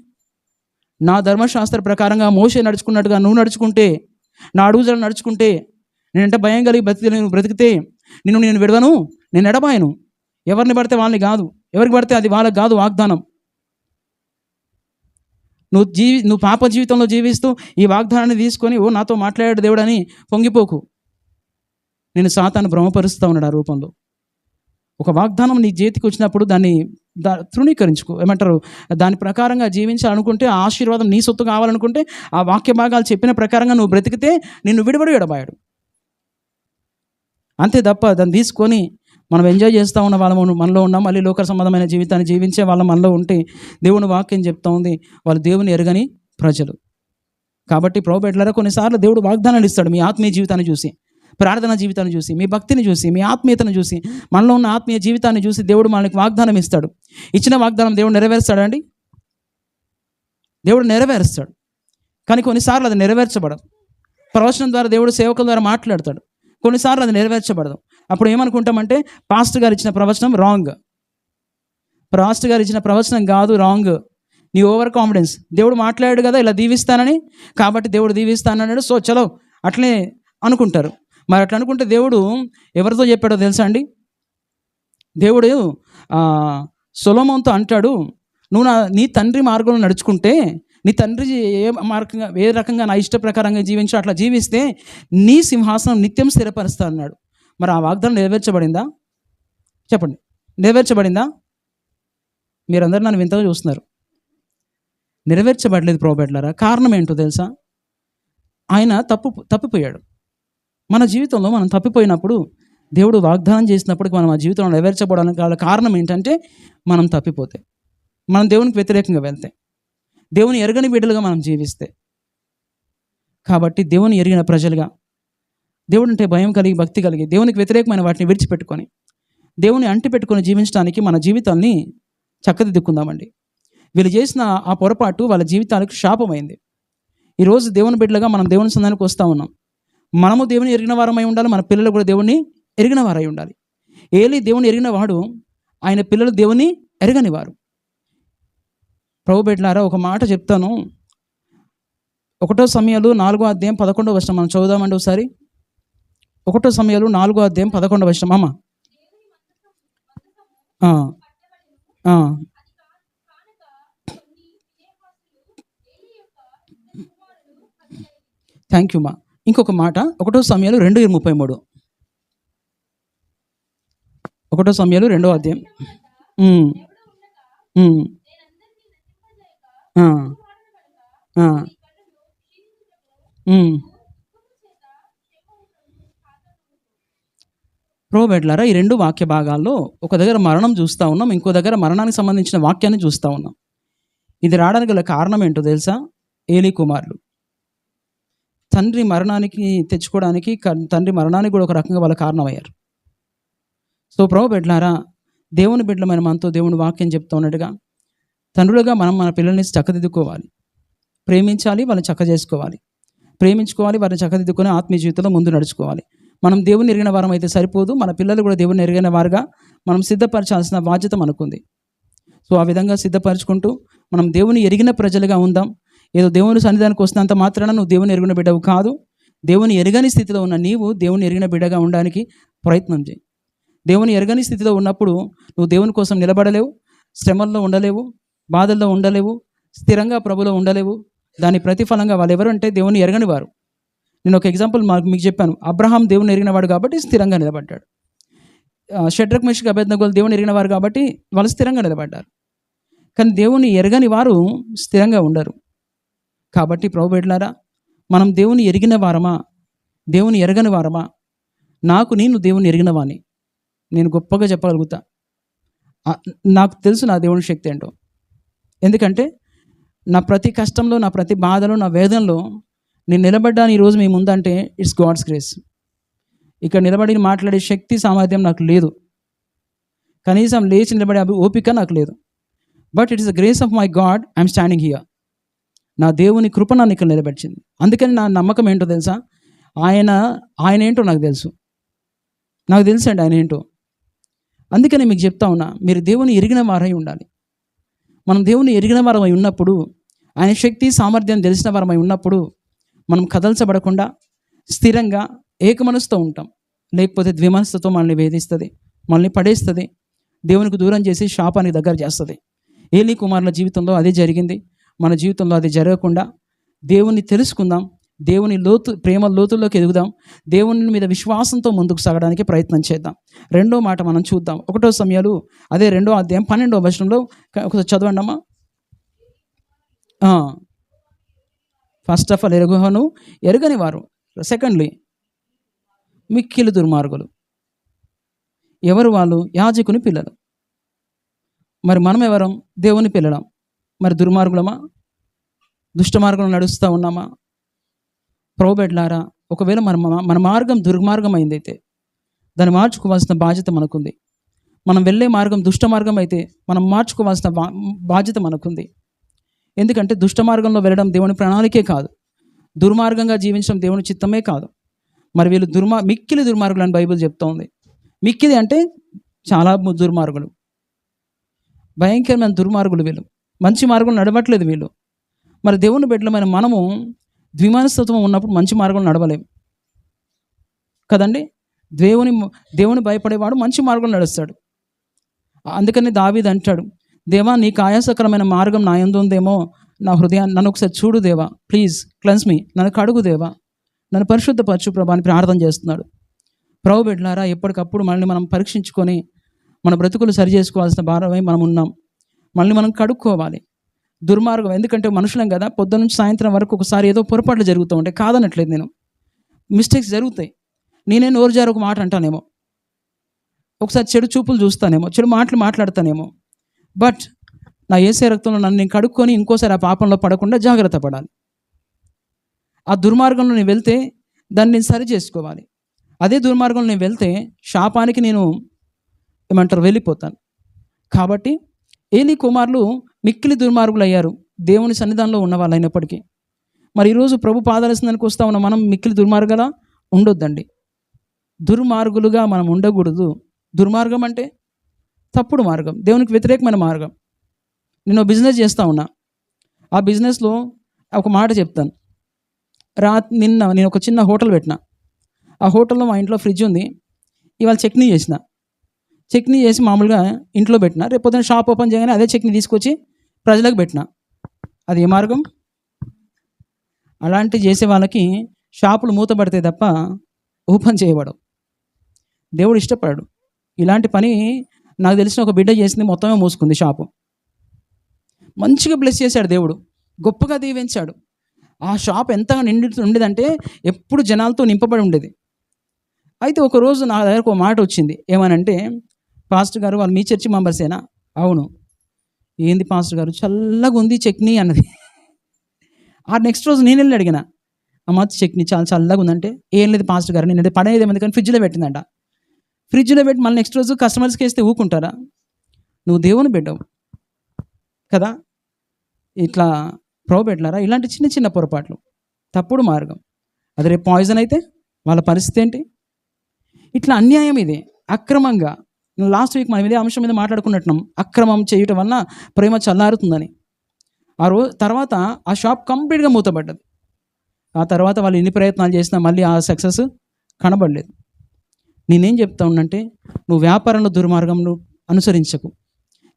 నా ధర్మశాస్త్ర ప్రకారంగా మోషే నడుచుకున్నట్టుగా నువ్వు నడుచుకుంటే, నా అడుగుజాడలు నడుచుకుంటే, నేనంటే భయం కలిగి బ్రతికితే నేను విడవను, నేను ఎడబాయను. ఎవరిని పడితే వాళ్ళని కాదు, ఎవరికి పడితే అది వాళ్ళకి కాదు వాగ్దానం. నువ్వు పాప జీవితంలో జీవిస్తూ ఈ వాగ్దానాన్ని తీసుకొని నాతో మాట్లాడాడు దేవుడు అని పొంగిపోకు. నేను సాతాను భ్రమపరుస్తూ ఉన్నాడు ఆ రూపంలో. ఒక వాగ్దానం నీ చేతికి వచ్చినప్పుడు దాన్ని తృణీకరించుకో. ఏమంటారు, దాని ప్రకారంగా జీవించాలనుకుంటే, ఆ ఆశీర్వాదం నీ సొత్తు కావాలనుకుంటే, ఆ వాక్య భాగాలు చెప్పిన ప్రకారంగా నువ్వు బ్రతికితే నిన్ను విడిబడి ఎడబాయాడు. అంతే తప్ప దాన్ని తీసుకొని మనం ఎంజాయ్ చేస్తూ ఉన్న వాళ్ళము మనలో ఉన్నాం, మళ్ళీ లోక సంబంధమైన జీవితాన్ని జీవించే వాళ్ళ మనలో ఉంటే దేవుని వాక్యం చెప్తా ఉంది వాళ్ళు దేవుని ఎరగని ప్రజలు. కాబట్టి ప్రభుబెట్లరా కొన్నిసార్లు దేవుడు వాగ్దానాలు ఇస్తాడు. మీ ఆత్మీయ జీవితాన్ని చూసి, ప్రార్థన జీవితాన్ని చూసి, మీ భక్తిని చూసి, మీ ఆత్మీయతను చూసి, మనలో ఉన్న ఆత్మీయ జీవితాన్ని చూసి దేవుడు మనకి వాగ్దానం ఇస్తాడు. ఇచ్చిన వాగ్దానం దేవుడు నెరవేరుస్తాడండి. దేవుడు నెరవేరుస్తాడు. కానీ కొన్నిసార్లు అది నెరవేర్చబడదు. ప్రవచనం ద్వారా దేవుడు సేవకుల ద్వారా మాట్లాడతాడు. కొన్నిసార్లు అది నెరవేర్చబడదు. అప్పుడు ఏమనుకుంటామంటే పాస్టర్ గారు ఇచ్చిన ప్రవచనం రాంగ్, పాస్టర్ గారు ఇచ్చిన ప్రవచనం కాదు, రాంగ్. నీ ఓవర్ కాన్ఫిడెన్స్. దేవుడు మాట్లాడాడు కదా ఇలా దీవిస్తానని, కాబట్టి దేవుడు దీవిస్తానన్నాడు, సో చలో అట్లే అనుకుంటారు. మరి అట్లా అనుకుంటే దేవుడు ఎవరితో చెప్పాడో తెలుసా అండి? దేవుడు సొలొమోనుతో అంటాడు, నువ్వు నీ తండ్రి మార్గంలో నడుచుకుంటే, నీ తండ్రి ఏ రకంగా నా ఇష్ట ప్రకారంగా జీవించో అట్లా జీవిస్తే నీ సింహాసనం నిత్యం స్థిరపరుస్తా అన్నాడు. మరి ఆ వాగ్దానం నెరవేర్చబడిందా? చెప్పండి, నెరవేర్చబడిందా? మీరందరూ నన్ను వింతగా చూస్తున్నారు. నెరవేర్చబడలేదు ప్రభుబెట్లరా. కారణం ఏంటో తెలుసా? ఆయన తప్పిపోయాడు. మన జీవితంలో మనం తప్పిపోయినప్పుడు, దేవుడు వాగ్దానం చేసినప్పటికి మనం ఆ జీవితంలో నెరవేర్చబడడానికి గల కారణం ఏంటంటే మనం తప్పిపోతే, మనం దేవునికి వ్యతిరేకంగా వెళ్తే, దేవుని ఎరగని బిడ్డలుగా మనం జీవిస్తే. కాబట్టి దేవుని ఎరిగిన ప్రజలుగా, దేవుడు అంటే భయం కలిగి, భక్తి కలిగి, దేవునికి వ్యతిరేకమైన వాటిని విడిచిపెట్టుకొని, దేవుని అంటిపెట్టుకొని జీవించడానికి మన జీవితాన్ని చక్కదిద్దుకుందామండి. వీళ్ళు చేసిన ఆ పొరపాటు వాళ్ళ జీవితాలకు శాపమైంది. ఈరోజు దేవుని బిడ్డలుగా మనం దేవుని సంధానికి వస్తూ ఉన్నాం. మనము దేవుని ఎరిగిన వారమై ఉండాలి, మన పిల్లలు కూడా దేవుని ఎరిగిన వారై ఉండాలి. ఏలీ దేవుని ఎరిగిన వాడు, ఆయన పిల్లలు దేవుని ఎరగని వారు. ప్రభు బిడ్డలారా, ఒక మాట చెప్తాను. 1 సమూయేలు 4:11 మనం చదువుదామండి ఒకసారి. 1 సమూయేలు 4:11 అమ్మ. థ్యాంక్ యూ మా. ఇంకొక మాట 1 సమూయేలు 2:33. 1 సమూయేలు 2:2. ప్రోబెడ్లారా, ఈ 2 వాక్య భాగాల్లో ఒక దగ్గర మరణం చూస్తూ ఉన్నాం, ఇంకో దగ్గర మరణానికి సంబంధించిన వాక్యాన్ని చూస్తూ ఉన్నాం. ఇది రావడానికి గల కారణం ఏంటో తెలుసా? ఏలీ కుమారులు తండ్రి మరణానికి తెచ్చుకోవడానికి, తండ్రి మరణానికి కూడా ఒక రకంగా వాళ్ళ కారణమయ్యారు. సో ప్రోబెడ్లారా, దేవుని బిడ్డలమైన మనతో దేవుని వాక్యం చెప్తూ ఉన్నట్టుగా తండ్రులుగా మనం మన పిల్లల్ని చక్కదిద్దుకోవాలి, ప్రేమించాలి, వాళ్ళని చక్క చేసుకోవాలి, ప్రేమించుకోవాలి, వారిని చక్కదిద్దుకొని ఆత్మీయ జీవితంలో ముందు నడుచుకోవాలి. మనం దేవుని ఎరిగిన వారం అయితే సరిపోదు, మన పిల్లలు కూడా దేవుని ఎరిగిన వారుగా మనం సిద్ధపరచాల్సిన బాధ్యత మనకుంది. సో ఆ విధంగా సిద్ధపరచుకుంటూ మనం దేవుని ఎరిగిన ప్రజలుగా ఉందాం. ఏదో దేవుని సన్నిధానికి వస్తున్నంత మాత్రాన నువ్వు దేవుని ఎరిగిన బిడ్డవు కాదు. దేవుని ఎరగని స్థితిలో ఉన్న నీవు దేవుని ఎరిగిన బిడ్డగా ఉండడానికి ప్రయత్నం చేయి. దేవుని ఎరగని స్థితిలో ఉన్నప్పుడు నువ్వు దేవుని కోసం నిలబడలేవు, శ్రమల్లో ఉండలేవు, బాధల్లో ఉండలేవు, స్థిరంగా ప్రభులో ఉండలేవు. దాని ప్రతిఫలంగా వాళ్ళు ఎవరు అంటే దేవుని ఎరగని వారు. నేను ఒక ఎగ్జాంపుల్ మీకు చెప్పాను. అబ్రహాం దేవుని ఎరిగినవాడు కాబట్టి స్థిరంగా నిలబడ్డాడు. షడ్రక్ మెషక్ అబేద్నెగోలు దేవుని ఎరిగిన వారు కాబట్టి వాళ్ళు స్థిరంగా నిలబడ్డారు. కానీ దేవుని ఎరగని వారు స్థిరంగా ఉండరు. కాబట్టి ప్రభు బిడ్డలారా, మనం దేవుని ఎరిగిన వారమా, దేవుని ఎరగని వారమా? నేను దేవుని ఎరిగిన వాడిని, నేను గొప్పగా చెప్పగలుగుతా. నాకు తెలుసు నా దేవుని శక్తి ఏంటో. ఎందుకంటే నా ప్రతి కష్టంలో, నా ప్రతి బాధలో, నా వేదనలో నేను నిలబడ్డాను ఈరోజు మీ ముందంటే ఇట్స్ గాడ్స్ గ్రేస్. ఇక్కడ నిలబడి మాట్లాడే శక్తి సామర్థ్యం నాకు లేదు, కనీసం లేచి నిలబడే ఓపిక నాకు లేదు. But it is the grace of my God I'm standing here. నా దేవుని కృప నన్ను ఇక్కడ నిలబెట్టింది. అందుకని నా నమ్మకం ఏంటో తెలుసా? ఆయన ఏంటో నాకు తెలుసు. నాకు తెలుసండి ఆయన ఏంటో. అందుకని మీకు చెప్తా ఉన్నా, మీరు దేవుని ఎరిగిన వారై ఉండాలి. మనం దేవుని ఎరిగిన వారమై ఉన్నప్పుడు, ఆయన శక్తి సామర్థ్యం తెలిసిన వారమై ఉన్నప్పుడు మనం కదల్చబడకుండా స్థిరంగా ఏకమనసుతో ఉంటాం. లేకపోతే ద్విమనసుతో మనల్ని వేధిస్తుంది, మనల్ని పడేస్తుంది, దేవునికి దూరం చేసి శాపానికి దగ్గర చేస్తుంది. ఏలీ కుమారుల జీవితంలో అదే జరిగింది. మన జీవితంలో అది జరగకుండా దేవుని తెలుసుకుందాం, దేవుని ప్రేమ లోతుల్లోకి ఎదుగుదాం, దేవుని మీద విశ్వాసంతో ముందుకు సాగడానికి ప్రయత్నం చేద్దాం. రెండో మాట మనం చూద్దాం. 1 సమయాలు అదే 2వ అధ్యాయం 12వ వచనంలో ఒకసారి చదవండి అమ్మా. ఫస్ట్ ఆఫ్ ఆల్ యెహోవాను ఎరగని వారు, సెకండ్లీ మిక్కిలి దుర్మార్గులు. ఎవరు వాళ్ళు? యాజకుని పిల్లలు. మరి మనం ఎవరం? దేవుని పిల్లలం. మరి దుర్మార్గులమా? దుష్ట మార్గంలో నడుస్తూ ఉన్నామా? ప్రోబెడ్లారా, ఒకవేళ మన మార్గం దుర్మార్గం అయిందైతే దాన్ని మార్చుకోవాల్సిన బాధ్యత మనకుంది. మనం వెళ్ళే మార్గం దుష్ట మార్గం అయితే మనం మార్చుకోవాల్సిన బాధ్యత మనకుంది. ఎందుకంటే దుష్ట మార్గంలో వెళ్ళడం దేవుని ప్రణాళికే కాదు, దుర్మార్గంగా జీవించడం దేవుని చిత్తమే కాదు. మరి వీళ్ళు మిక్కిలి దుర్మార్గులు అని బైబిల్ చెప్తూ ఉంది. మిక్కిలి అంటే చాలా దుర్మార్గులు, భయంకరమైన దుర్మార్గులు వీళ్ళు. మంచి మార్గం నడవట్లేదు వీళ్ళు. మరి దేవుని బిడ్డలమైన మనము ద్విమనస్తత్వం ఉన్నప్పుడు మంచి మార్గంలో నడవలేము కదండి. దేవుని భయపడేవాడు మంచి మార్గంలో నడుస్తాడు. అందుకని దావీదు అంటాడు, దేవా నీకు ఆయాసకరమైన మార్గం నా యందు ఉందేమో, నా హృదయాన్ని నన్ను ఒకసారి చూడు దేవా, ప్లీజ్ క్లెన్స్ మీ, నన్ను కడుగు దేవా, నన్ను పరిశుద్ధపరచు ప్రభా అని ప్రార్థన చేస్తున్నాడు. ప్రభు బిడ్డలారా, ఎప్పటికప్పుడు మనల్ని మనం పరీక్షించుకొని మన బ్రతుకులు సరి చేసుకోవాల్సిన భారమై మనం ఉన్నాం. మనల్ని మనం కడుక్కోవాలి. దుర్మార్గం, ఎందుకంటే మనుషులం కదా, పొద్దున్న నుంచి సాయంత్రం వరకు ఒకసారి ఏదో పొరపాట్లు జరుగుతూ ఉంటాయి, కాదనట్లేదు నేను, మిస్టేక్స్ జరుగుతాయి. నేనే నోరు జారు ఒక మాట అంటానేమో, ఒకసారి చెడు చూపులు చూస్తానేమో, చెడు మాటలు మాట్లాడతానేమో. బట్ నా యేసే రక్తంలో నన్ను నేను కడుక్కొని ఇంకోసారి ఆ పాపంలో పడకుండా జాగ్రత్త పడాలి. ఆ దుర్మార్గంలో నేను వెళ్తే దాన్ని నేను సరి చేసుకోవాలి. అదే దుర్మార్గంలో నేను వెళ్తే శాపానికి నేను వెళ్ళిపోతాను. కాబట్టి ఏలీ కుమారులు మిక్కిలి దుర్మార్గులు అయ్యారు, దేవుని సన్నిధానంలో ఉన్న వాళ్ళు అయినప్పటికీ. మరి ఈరోజు ప్రభు పాదాలసిందానికి వస్తా ఉన్న మనం మిక్కిలి దుర్మార్గులా ఉండొద్దండి. దుర్మార్గులుగా మనం ఉండకూడదు. దుర్మార్గం అంటే తప్పుడు మార్గం, దేవునికి వ్యతిరేకమైన మార్గం. నేను బిజినెస్ చేస్తూ ఉన్నా, ఆ బిజినెస్లో ఒక మాట చెప్తాను. నిన్న నేను ఒక చిన్న హోటల్ పెట్టిన. ఆ హోటల్లో మా ఇంట్లో ఫ్రిడ్జ్ ఉంది. ఇవాళ చట్నీ చేసి మామూలుగా ఇంట్లో పెట్టిన. రేపు పొద్దున షాప్ ఓపెన్ చేయగానే అదే చట్నీ తీసుకొచ్చి ప్రజలకు పెట్టిన. అది ఏ మార్గం? అలాంటి చేసే వాళ్ళకి షాపులు మూతపడతాయి తప్ప ఓపెన్ చేయబడవు. దేవుడు ఇష్టపడాడు ఇలాంటి పని. నాకు తెలిసిన ఒక బిడ్డ చేసింది, మొత్తమే మూసుకుంది షాపు. మంచిగా బ్లెస్ చేశాడు దేవుడు, గొప్పగా దీవించాడు. ఆ షాప్ ఎంతగా ఉండేదంటే ఎప్పుడు జనాలతో నింపబడి ఉండేది. అయితే ఒకరోజు నా దగ్గరకు ఒక మాట వచ్చింది. ఏమనంటే, పాస్టర్ గారు వాళ్ళు మీ చర్చి మెంబర్సేనా? అవును. ఏంది పాస్టర్ గారు, చల్లగా ఉంది చట్నీ అన్నది. ఆ నెక్స్ట్ రోజు నేను వెళ్ళి అడిగిన, అమ్మ చట్నీ చాలా చల్లగా ఉందంటే, ఏం లేదు పాస్టర్ గారు, నేను పడేది ఏమంది కానీ ఫ్రిడ్జ్లో పెట్టిందంట. ఫ్రిడ్జ్లో పెట్టి మళ్ళీ నెక్స్ట్ రోజు కస్టమర్స్కి వేస్తే ఊకుంటారా? నువ్వు దేవుని బిడ్డవు కదా. ఇట్లా ప్రోబెట్లారా, ఇలాంటి చిన్న చిన్న పొరపాట్లు, తప్పుడు మార్గం, అది రేపు పాయిజన్ అయితే వాళ్ళ పరిస్థితి ఏంటి? ఇట్లా అన్యాయం, ఇది అక్రమంగా. లాస్ట్ వీక్ మనం ఇదే అంశం మీద మాట్లాడుకున్నట్టున్నాం, అక్రమం చేయటం వల్ల ప్రేమ చల్లారుతుందని. ఆ రోజు తర్వాత ఆ షాప్ కంప్లీట్గా మూతపడ్డది. ఆ తర్వాత వాళ్ళు ఎన్ని ప్రయత్నాలు చేసినా మళ్ళీ ఆ సక్సెస్ కనబడలేదు. నేనేం చెప్తా ఉన్నంటే, నువ్వు వ్యాపారంలో దుర్మార్గంను అనుసరించకు,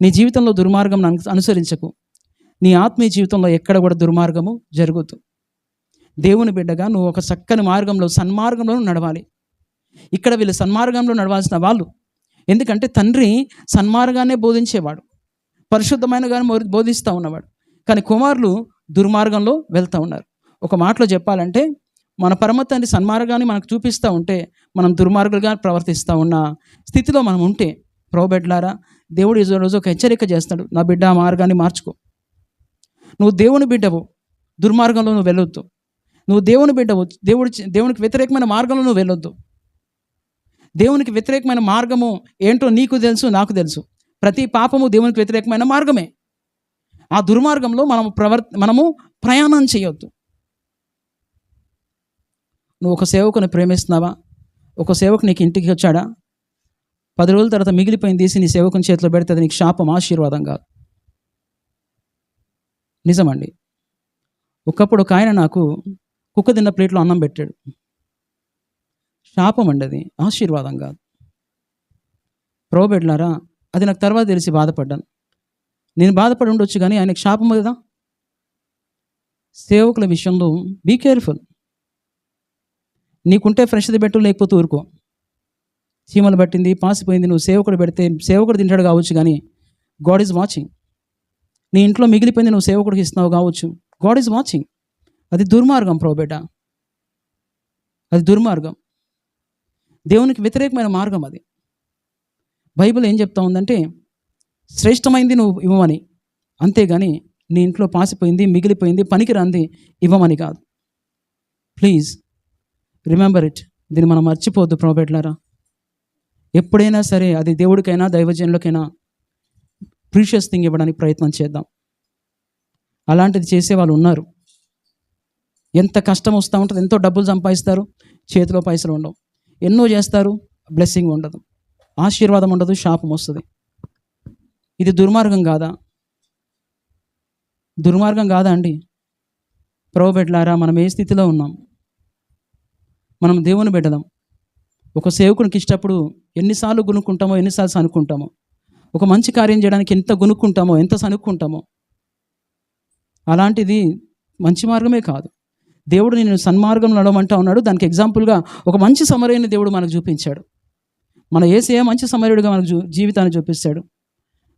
నీ జీవితంలో దుర్మార్గం అనుసరించకు, నీ ఆత్మీయ జీవితంలో ఎక్కడ కూడా దుర్మార్గము జరుగుతూ. దేవుని బిడ్డగా నువ్వు ఒక చక్కని మార్గంలో, సన్మార్గంలో నడవాలి. ఇక్కడ వీళ్ళు సన్మార్గంలో నడవాల్సిన వాళ్ళు. ఎందుకంటే తండ్రి సన్మార్గాన్నే బోధించేవాడు, పరిశుద్ధమైన కానీ బోధిస్తూ ఉన్నవాడు. కానీ కుమారులు దుర్మార్గంలో వెళ్తూ ఉన్నారు. ఒక మాటలో చెప్పాలంటే, మన పరమ తండ్రి సన్మార్గాన్ని మనకు చూపిస్తూ ఉంటే మనం దుర్మార్గులుగా ప్రవర్తిస్తూ ఉన్న స్థితిలో మనం ఉంటే, ప్రోబెడ్లారా, దేవుడు ఈ రోజు ఒక హెచ్చరిక చేస్తాడు. నా బిడ్డ ఆ మార్గాన్ని మార్చుకో. నువ్వు దేవుని బిడ్డవు, దుర్మార్గంలో నువ్వు వెళ్ళొద్దు. నువ్వు దేవుని బిడ్డవు, దేవునికి వ్యతిరేకమైన మార్గంలో నువ్వు వెళ్ళొద్దు. దేవునికి వ్యతిరేకమైన మార్గము ఏంటో నీకు తెలుసు, నాకు తెలుసు. ప్రతి పాపము దేవునికి వ్యతిరేకమైన మార్గమే. ఆ దుర్మార్గంలో మనము ప్రయాణం చేయొద్దు. నువ్వు ఒక సేవకుని ప్రేమిస్తున్నావా? ఒక సేవకు నీకు ఇంటికి వచ్చాడా, 10 రోజుల తర్వాత మిగిలిపోయింది తీసి నీ సేవకుని చేతిలో పెడితే అది నీకు శాపం, ఆశీర్వాదం కాదు. నిజమండి. ఒకప్పుడు ఒక ఆయన నాకు కుక్క తిన్న ప్లేట్లో అన్నం పెట్టాడు. శాపం అండి, అది ఆశీర్వాదం కాదు. ప్రోబెడ్లారా, అది నాకు తర్వాత తెలిసి బాధపడ్డాను. నేను బాధపడి ఉండొచ్చు కానీ ఆయనకు శాపం కదా. సేవకుల విషయంలో బీ కేర్ఫుల్. నీకుంటే ఫ్రెష్ది పెట్టు, లేకపోతే ఊరుకో. చీమలు పట్టింది, పాసిపోయింది, నువ్వు సేవకుడు పెడితే సేవకుడు తింటాడు కావచ్చు, కానీ గాడ్ ఈజ్ వాచింగ్. నీ ఇంట్లో మిగిలిపోయింది నువ్వు సేవకుడికి ఇస్తున్నావు కావచ్చు, గాడ్ ఈజ్ వాచింగ్. అది దుర్మార్గం ప్రోబేట, అది దుర్మార్గం, దేవునికి వ్యతిరేకమైన మార్గం అది. బైబిల్ ఏం చెప్తా ఉందంటే శ్రేష్టమైంది నువ్వు ఇవ్వమని, అంతేగాని నీ ఇంట్లో పాసిపోయింది, మిగిలిపోయింది, పనికిరాంది ఇవ్వమని కాదు. Please remember it. దీన్ని మనం మర్చిపోవద్దు ప్రోబేట్లారా. ఎప్పుడైనా సరే అది దేవుడికైనా దైవజనులకైనా ప్రీషియస్ థింగ్ ఇవ్వడానికి ప్రయత్నం చేద్దాం. అలాంటిది చేసేవాళ్ళు ఉన్నారు. ఎంత కష్టం వస్తూ ఉంటుంది, ఎంతో డబ్బులు సంపాదిస్తారు, చేతిలో పైసలు ఉండవు, ఎన్నో చేస్తారు, బ్లెస్సింగ్ ఉండదు, ఆశీర్వాదం ఉండదు, శాపం వస్తుంది. ఇది దుర్మార్గం కాదా? దుర్మార్గం కాదా అండి? ప్రోబెడ్లారా, మనం ఏ స్థితిలో ఉన్నాం? మనం దేవుని బిడ్డలం. ఒక సేవకునికి ఇష్టప్పుడు ఎన్నిసార్లు గునుక్కుంటామో, ఎన్నిసార్లు సనుక్కుంటామో. ఒక మంచి కార్యం చేయడానికి ఎంత గునుక్కుంటామో, ఎంత సనుక్కుంటామో. అలాంటిది మంచి మార్గమే కాదు. దేవుడు నేను సన్మార్గం నడవమంటా ఉన్నాడు. దానికి ఎగ్జాంపుల్గా ఒక మంచి సమరయుని దేవుడు మనకు చూపించాడు. మన యేసయ్య మంచి సమరయుడిగా మనకు జీవితాన్ని చూపిస్తాడు.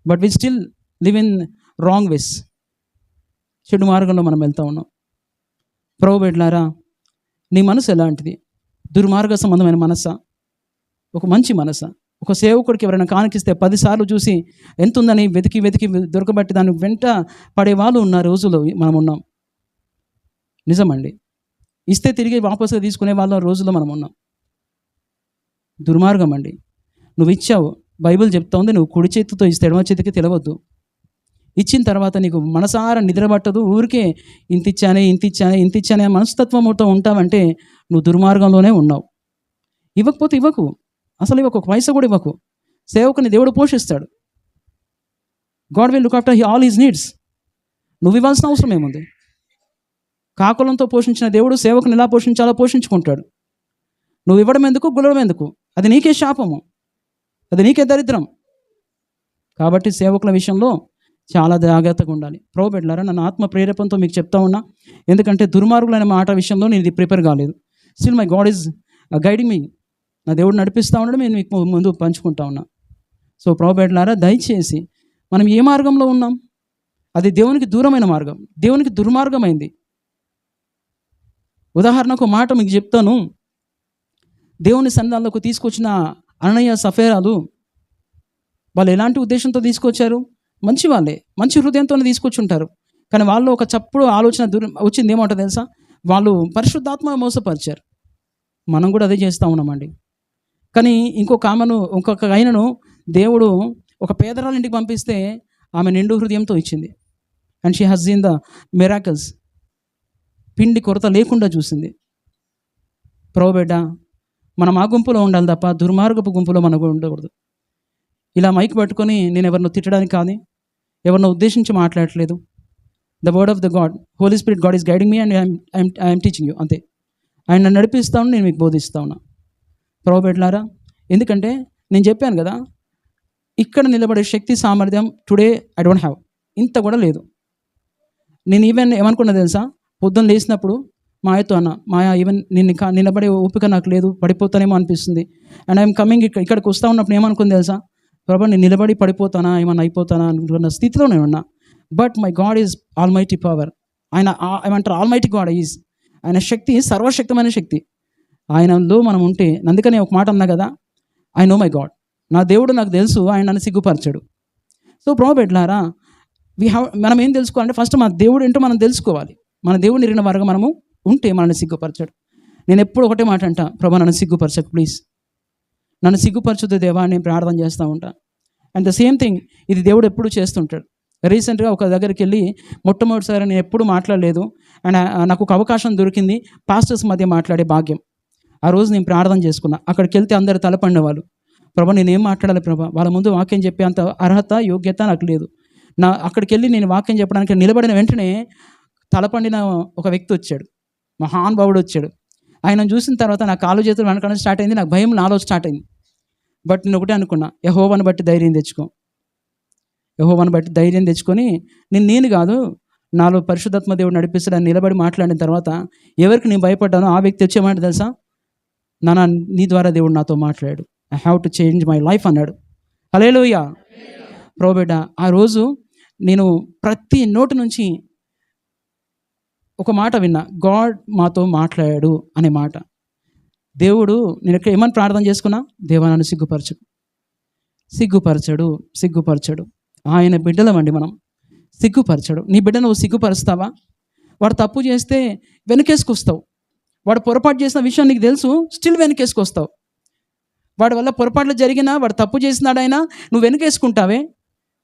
But we still live in wrong ways. చెడు మార్గంలో మనం వెళ్తూ ఉన్నాం. ప్రోబెడ్లారా, నీ మనసు ఎలాంటిది? దుర్మార్గ సంబంధమైన మనసా, ఒక మంచి మనసా? ఒక సేవకుడికి ఎవరైనా కానికిస్తే 10 సార్లు చూసి ఎంత ఉందని వెతికి వెతికి దొరకబట్టి దాన్ని వెంట పడే వాళ్ళు ఉన్న రోజుల్లో మనం ఉన్నాం. నిజమండి. ఇస్తే తిరిగి వాపసుగా తీసుకునే వాళ్ళ రోజుల్లో మనం ఉన్నాం. దుర్మార్గం అండి. నువ్వు ఇచ్చావు, బైబిల్ చెప్తా ఉంది, నువ్వు కుడి చేతితో ఇస్తే ఎడమ చేతికి తెలవద్దు. ఇచ్చిన తర్వాత నీకు మనసారా నిద్రపట్టదు. ఊరికే ఇంత ఇచ్చానే మనస్తత్వంతో ఉంటావంటే నువ్వు దుర్మార్గంలోనే ఉన్నావు. ఇవ్వకపోతే ఇవ్వకు, అసలు ఇవ్వకు, ఒక పైసా కూడా ఇవ్వకు. సేవకుని దేవుడు పోషిస్తాడు. God will look after all his needs. నువ్వు ఇవ్వాల్సిన అవసరం ఏముంది? కాకులంతో పోషించిన దేవుడు సేవకుని ఎలా పోషించాలో పోషించుకుంటాడు. నువ్వు ఇవ్వడం ఎందుకు, గులడం ఎందుకు? అది నీకే శాపము, అది నీకే దరిద్రం. కాబట్టి సేవకుల విషయంలో చాలా జాగ్రత్తగా ఉండాలి. ప్రోబెడ్లారా, నన్ను ఆత్మ ప్రేరేపణతో మీకు చెప్తా ఉన్నా. ఎందుకంటే దుర్మార్గులైన మాట విషయంలో నేను ఇది ప్రిపేర్ కాలేదు. Still my God is guiding me. నా దేవుడు నడిపిస్తూ ఉండడం నేను మీకు ముందు పంచుకుంటా ఉన్నా. సో ప్రోబెడ్లారా, దయచేసి మనం ఏ మార్గంలో ఉన్నాం? అది దేవునికి దూరమైన మార్గం, దేవునికి దుర్మార్గమైంది. ఉదాహరణకు మాట మీకు చెప్తాను. దేవుని సన్నిధానంలోకి తీసుకొచ్చిన అననీయ సఫేరాలు, వాళ్ళు ఎలాంటి ఉద్దేశంతో తీసుకొచ్చారు? మంచి వాళ్ళే, మంచి హృదయంతోనే తీసుకొచ్చి ఉంటారు. కానీ వాళ్ళు ఒక చప్పుడు ఆలోచన వచ్చింది. ఏమంటారు తెలుసా? వాళ్ళు పరిశుద్ధాత్మ మోసపరిచారు. మనం కూడా అదే చేస్తూ ఉన్నామండి. కానీ ఇంకొక ఆయనను దేవుడు ఒక పేదరాళ్ళ ఇంటికి పంపిస్తే ఆమె నిండు హృదయంతో ఇచ్చింది. And she has seen the miracles. పిండి కొరత లేకుండా చూసింది. ప్రోబెడ్డ, మనం ఆ గుంపులో ఉండాలి తప్ప దుర్మార్గపు గుంపులో మనకు ఉండకూడదు. ఇలా మైక్ పట్టుకొని నేను ఎవరినో తిట్టడానికి కానీ ఎవరినో ఉద్దేశించి మాట్లాడట్లేదు. The word of the God, holy spirit, God is guiding me and I'm teaching you. అంతే. ఆయన నన్ను నడిపిస్తా ఉన్నా, నేను మీకు బోధిస్తా ఉన్నా. ప్రోబెడ్లారా, ఎందుకంటే నేను చెప్పాను కదా, ఇక్కడ నిలబడే శక్తి సామర్థ్యం టుడే ఐ డోంట్ హ్యావ్. ఇంత కూడా లేదు. నేను ఈవెన్ ఏమనుకున్నా తెలుసా? పొద్దున్న లేచినప్పుడు మాయతో అన్న, మాయా ఈవెన్ నిలబడే ఓపిక నాకు లేదు, పడిపోతానేమో అనిపిస్తుంది. అండ్ ఐఎమ్ కమింగ్ ఇక్కడికి వస్తూ ఉన్నప్పుడు ఏమనుకుంది తెలుసా? ప్రభా, నేను నిలబడి పడిపోతానా, ఏమన్నా అయిపోతానా అనుకున్న స్థితిలోనే ఉన్నా. But my God is all mighty power. ఆయన ఏమంటారు? All mighty God is. ఆయన శక్తి సర్వశక్తమైన శక్తి. ఆయనలో మనం ఉంటే, అందుకని ఒక మాట అన్నా కదా, ఐ నో మై గాడ్. నా దేవుడు నాకు తెలుసు, ఆయన నన్ను సిగ్గుపరచాడు. సో ప్రోబెడ్లారా, మనం ఏం తెలుసుకోవాలంటే ఫస్ట్ మన దేవుడు ఏంటో మనం తెలుసుకోవాలి. మన దేవుడు నిరిగిన వరకు మనము ఉంటే మనల్ని సిగ్గుపరచాడు. నేను ఎప్పుడు ఒకటే మాట అంటా, ప్రభా నన్ను సిగ్గుపరచకు ప్లీజ్, నన్ను సిగ్గుపరచుద్దు దేవా అని నేను ప్రార్థన చేస్తూ ఉంటా. అండ్ ద సేమ్ థింగ్ ఇది దేవుడు ఎప్పుడు చేస్తుంటాడు. రీసెంట్గా ఒక దగ్గరికి వెళ్ళి మొట్టమొదటిసారి నేను ఎప్పుడు మాట్లాడలేదు అండ్ నాకు ఒక అవకాశం దొరికింది పాస్టర్స్ మధ్య మాట్లాడే భాగ్యం. ఆ రోజు నేను ప్రార్థన చేసుకున్నా. అక్కడికి వెళ్తే అందరు తలపండే వాళ్ళు, ప్రభా నేనేం మాట్లాడాలి ప్రభా, వాళ్ళ ముందు వాక్యం చెప్పే అంత అర్హత యోగ్యత నాకు లేదు. అక్కడికి వెళ్ళి నేను వాక్యం చెప్పడానికి నిలబడిన వెంటనే తలపండిన ఒక వ్యక్తి వచ్చాడు, మహానుభావుడు వచ్చాడు. ఆయన చూసిన తర్వాత నా కాలు చేతులు వెనకడం స్టార్ట్ అయింది, నాకు భయం నాలో స్టార్ట్ అయింది. బట్ నేను ఒకటే అనుకున్నా, యెహోవాను బట్టి ధైర్యం తెచ్చుకో, యెహోవాను బట్టి ధైర్యం తెచ్చుకొని నేను కాదు, నాలో పరిశుద్ధాత్మ దేవుడు నడిపిస్తాడని నిలబడి మాట్లాడిన తర్వాత ఎవరికి నేను భయపడ్డానో ఆ వ్యక్తి వచ్చేమాట తెలుసా, నాన్న నీ ద్వారా దేవుడు నాతో మాట్లాడాడు, I have to change my life అన్నాడు. హల్లెలూయా. ప్రోబిడ్డ, ఆ రోజు నేను ప్రతి నోటి నుంచి ఒక మాట విన్నా, గాడ్ మాతో మాట్లాడాడు అనే మాట. దేవుడు, నేను ఇక్కడ ఏమని ప్రార్థన చేసుకున్నా, దేవా నన్ను సిగ్గుపరచడు. ఆయన బిడ్డలమండి మనం, సిగ్గుపరచడు. నీ బిడ్డ నువ్వు సిగ్గుపరుస్తావా? వాడు తప్పు చేస్తే వెనకేసుకొస్తావు, వాడు పొరపాటు చేసిన విషయం నీకు తెలుసు, స్టిల్ వెనకేసుకొస్తావు. వాడి వల్ల పొరపాట్లు జరిగినా, వాడు తప్పు చేసినాడైనా నువ్వు వెనకేసుకుంటావే.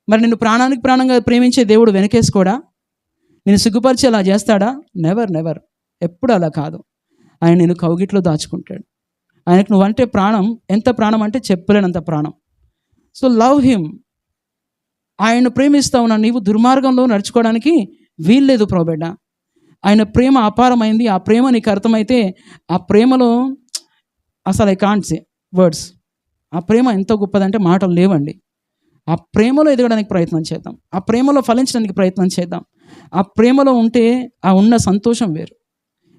మరి నిన్ను ప్రాణానికి ప్రాణంగా ప్రేమించే దేవుడు వెనకేసుకోడా? నేను సిగ్గుపరిచేలా చేస్తాడా? నెవర్. ఎప్పుడు అలా కాదు. ఆయన నేను కౌగిట్లో దాచుకుంటాడు. ఆయనకు నువ్వంటే ప్రాణం. ఎంత ప్రాణం అంటే చెప్పలేనంత ప్రాణం. So love him. ఆయన ప్రేమిస్తా ఉన్నా నీవు దుర్మార్గంలో నడుచుకోవడానికి వీల్లేదు ప్రోబిడ్డ. ఆయన ప్రేమ అపారమైంది. ఆ ప్రేమ నీకు అర్థమైతే, ఆ ప్రేమలో అసలు ఐ కాంట్ సే వర్డ్స్. ఆ ప్రేమ ఎంత గొప్పదంటే మాటలు లేవండి. ఆ ప్రేమలో ఎదగడానికి ప్రయత్నం చేద్దాం, ఆ ప్రేమలో ఫలించడానికి ప్రయత్నం చేద్దాం. ఆ ప్రేమలో ఉంటే ఆ ఉన్న సంతోషం వేరు.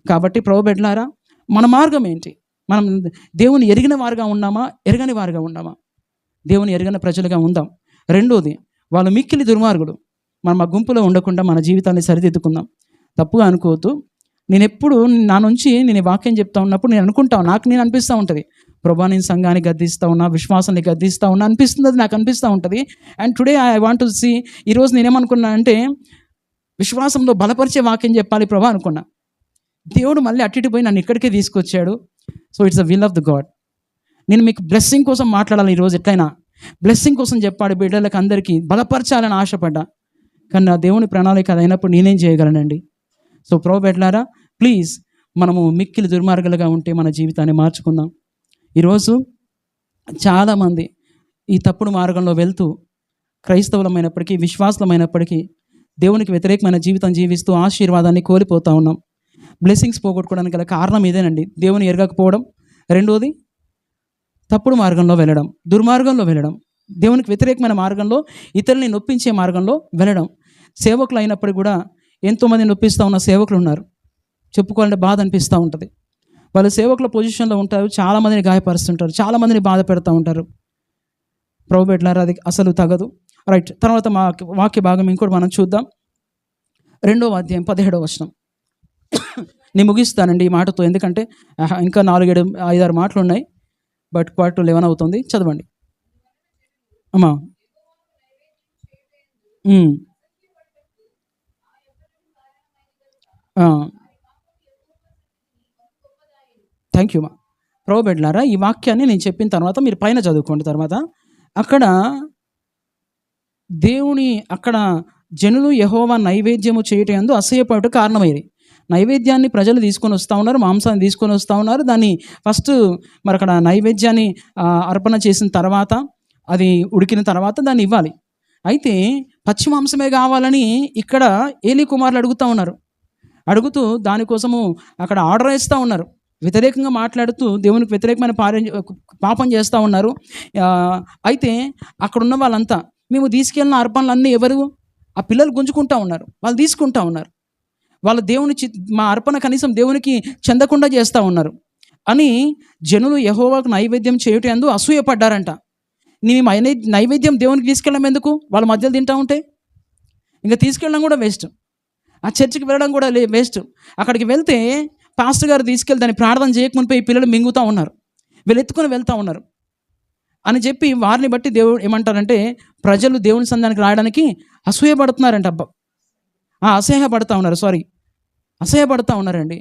కాబట్టి ప్రోబిడ్డలారా, మన మార్గం ఏంటి? మనం దేవుని ఎరిగిన వారుగా ఉన్నామా, ఎరగని వారుగా ఉన్నామా? దేవుని ఎరగని ప్రజలుగా ఉందాం. రెండోది, వాళ్ళు మిక్కిలి దుర్మార్గుడు. మనం ఆ గుంపులో ఉండకుండా మన జీవితాన్ని సరిదిద్దుకుందాం. తప్పుగా అనుకోవద్దు. నేను ఎప్పుడు నా నుంచి నేను వాక్యం చెప్తా ఉన్నప్పుడు నేను అనుకుంటాను, నేను అనిపిస్తూ ఉంటుంది, ప్రభా నేను సంఘాన్ని గద్దిస్తూ ఉన్నా, విశ్వాసాన్ని గద్దిస్తూ ఉన్నా అనిపిస్తుంది, అది నాకు అనిపిస్తూ ఉంటుంది. And today I want to see, ఈరోజు నేనేమనుకున్నా అంటే విశ్వాసంలో బలపరిచే వాక్యం చెప్పాలి ప్రభా అనుకున్నా. దేవుడు మళ్ళీ అట్టిటి పోయి నన్ను ఇక్కడికే తీసుకొచ్చాడు. So it's the will of the God. నేను మీకు బ్లెస్సింగ్ కోసం మాట్లాడాలి ఈరోజు, ఎట్లయినా బ్లెస్సింగ్ కోసం చెప్పాడు బిడ్డలకు అందరికీ బలపరచాలని ఆశపడ్డా. కానీ నా దేవుని ప్రణాళిక అది అయినప్పుడు నేనేం చేయగలనండి? సో ప్రోబిడ్డలారా, ప్లీజ్ మనము మిక్కిలి దుర్మార్గులుగా ఉంటే మన జీవితాన్ని మార్చుకుందాం. ఈరోజు చాలామంది ఈ తప్పుడు మార్గంలో వెళ్తూ క్రైస్తవులమైనప్పటికీ, విశ్వాసులమైనప్పటికీ దేవునికి వ్యతిరేకమైన జీవితం జీవిస్తూ ఆశీర్వాదాన్ని కోల్పోతూ ఉన్నాం. బ్లెస్సింగ్స్ పోగొట్టుకోవడానికి గల కారణం ఇదేనండి, దేవుని ఎరగకపోవడం. రెండోది, తప్పుడు మార్గంలో వెళ్ళడం, దుర్మార్గంలో వెళ్ళడం, దేవునికి వ్యతిరేకమైన మార్గంలో, ఇతరుల్ని నొప్పించే మార్గంలో వెళ్ళడం. సేవకులు అయినప్పటికీ కూడా ఎంతోమంది నొప్పిస్తూ ఉన్న సేవకులు ఉన్నారు. చెప్పుకోవాలంటే బాధ అనిపిస్తూ ఉంటుంది. వాళ్ళు సేవకుల పొజిషన్లో ఉంటారు, చాలామందిని గాయపరుస్తుంటారు, చాలామందిని బాధ పెడతా ఉంటారు. ప్రోబిడ్డలారా, అది అసలు తగదు. రైట్, తర్వాత మా వాక్య భాగం ఇంకోటి మనం చూద్దాం. 2వ అధ్యాయం 17వ వచనం. నేను ముగిస్తానండి ఈ మాటతో, ఎందుకంటే ఇంకా 4-5-6 మాటలు ఉన్నాయి. బట్ 11 అవుతుంది. చదవండి అమ్మా. థ్యాంక్ యూ మా. ప్రోబిడ్డలారా, ఈ వాక్యాన్ని నేను చెప్పిన తర్వాత మీరు పైన చదువుకోండి. తర్వాత అక్కడ జనులు యెహోవా నైవేద్యము చేయటందు అసహ్యపడటకు కారణమైంది. నైవేద్యాన్ని ప్రజలు తీసుకొని వస్తూ ఉన్నారు, మాంసాన్ని తీసుకొని వస్తూ ఉన్నారు. దాన్ని ఫస్ట్ మరి అక్కడ నైవేద్యాన్ని అర్పణ చేసిన తర్వాత, అది ఉడికిన తర్వాత దాన్ని ఇవ్వాలి. అయితే పచ్చి మాంసమే కావాలని ఇక్కడ ఏలీ కుమారులు అడుగుతూ దానికోసము అక్కడ ఆర్డర్ వేస్తూ ఉన్నారు. వ్యతిరేకంగా మాట్లాడుతూ దేవునికి వ్యతిరేకమైన పాపం చేస్తూ ఉన్నారు. అయితే అక్కడున్న వాళ్ళంతా, మేము తీసుకెళ్ళిన అర్పణలన్నీ ఎవరు? ఆ పిల్లలు గుంజుకుంటూ ఉన్నారు, వాళ్ళు తీసుకుంటూ ఉన్నారు. వాళ్ళ మా అర్పణ కనీసం దేవునికి చెందకుండా చేస్తూ ఉన్నారు అని జనులు యెహోవాకు నైవేద్యం చేయటందు అసూయపడ్డారంట. మేము నైవేద్యం దేవునికి తీసుకెళ్ళడం ఎందుకు? వాళ్ళ మధ్యలో తింటూ ఉంటే ఇంకా తీసుకెళ్ళడం కూడా వేస్ట్, ఆ చర్చికి వెళ్ళడం కూడా వేస్ట్. అక్కడికి వెళ్తే పాస్టర్ గారు తీసుకెళ్ళి దాన్ని ప్రార్థన చేయకమునిపై పిల్లలు మింగుతూ ఉన్నారు, వీళ్ళు ఎత్తుకొని వెళ్తూ ఉన్నారు అని చెప్పి వారిని బట్టి దేవుడు ఏమంటారంటే, ప్రజలు దేవుని సంధానికి రావడానికి అసూయపడుతున్నారంట. అసహ్యపడుతూ ఉన్నారండి.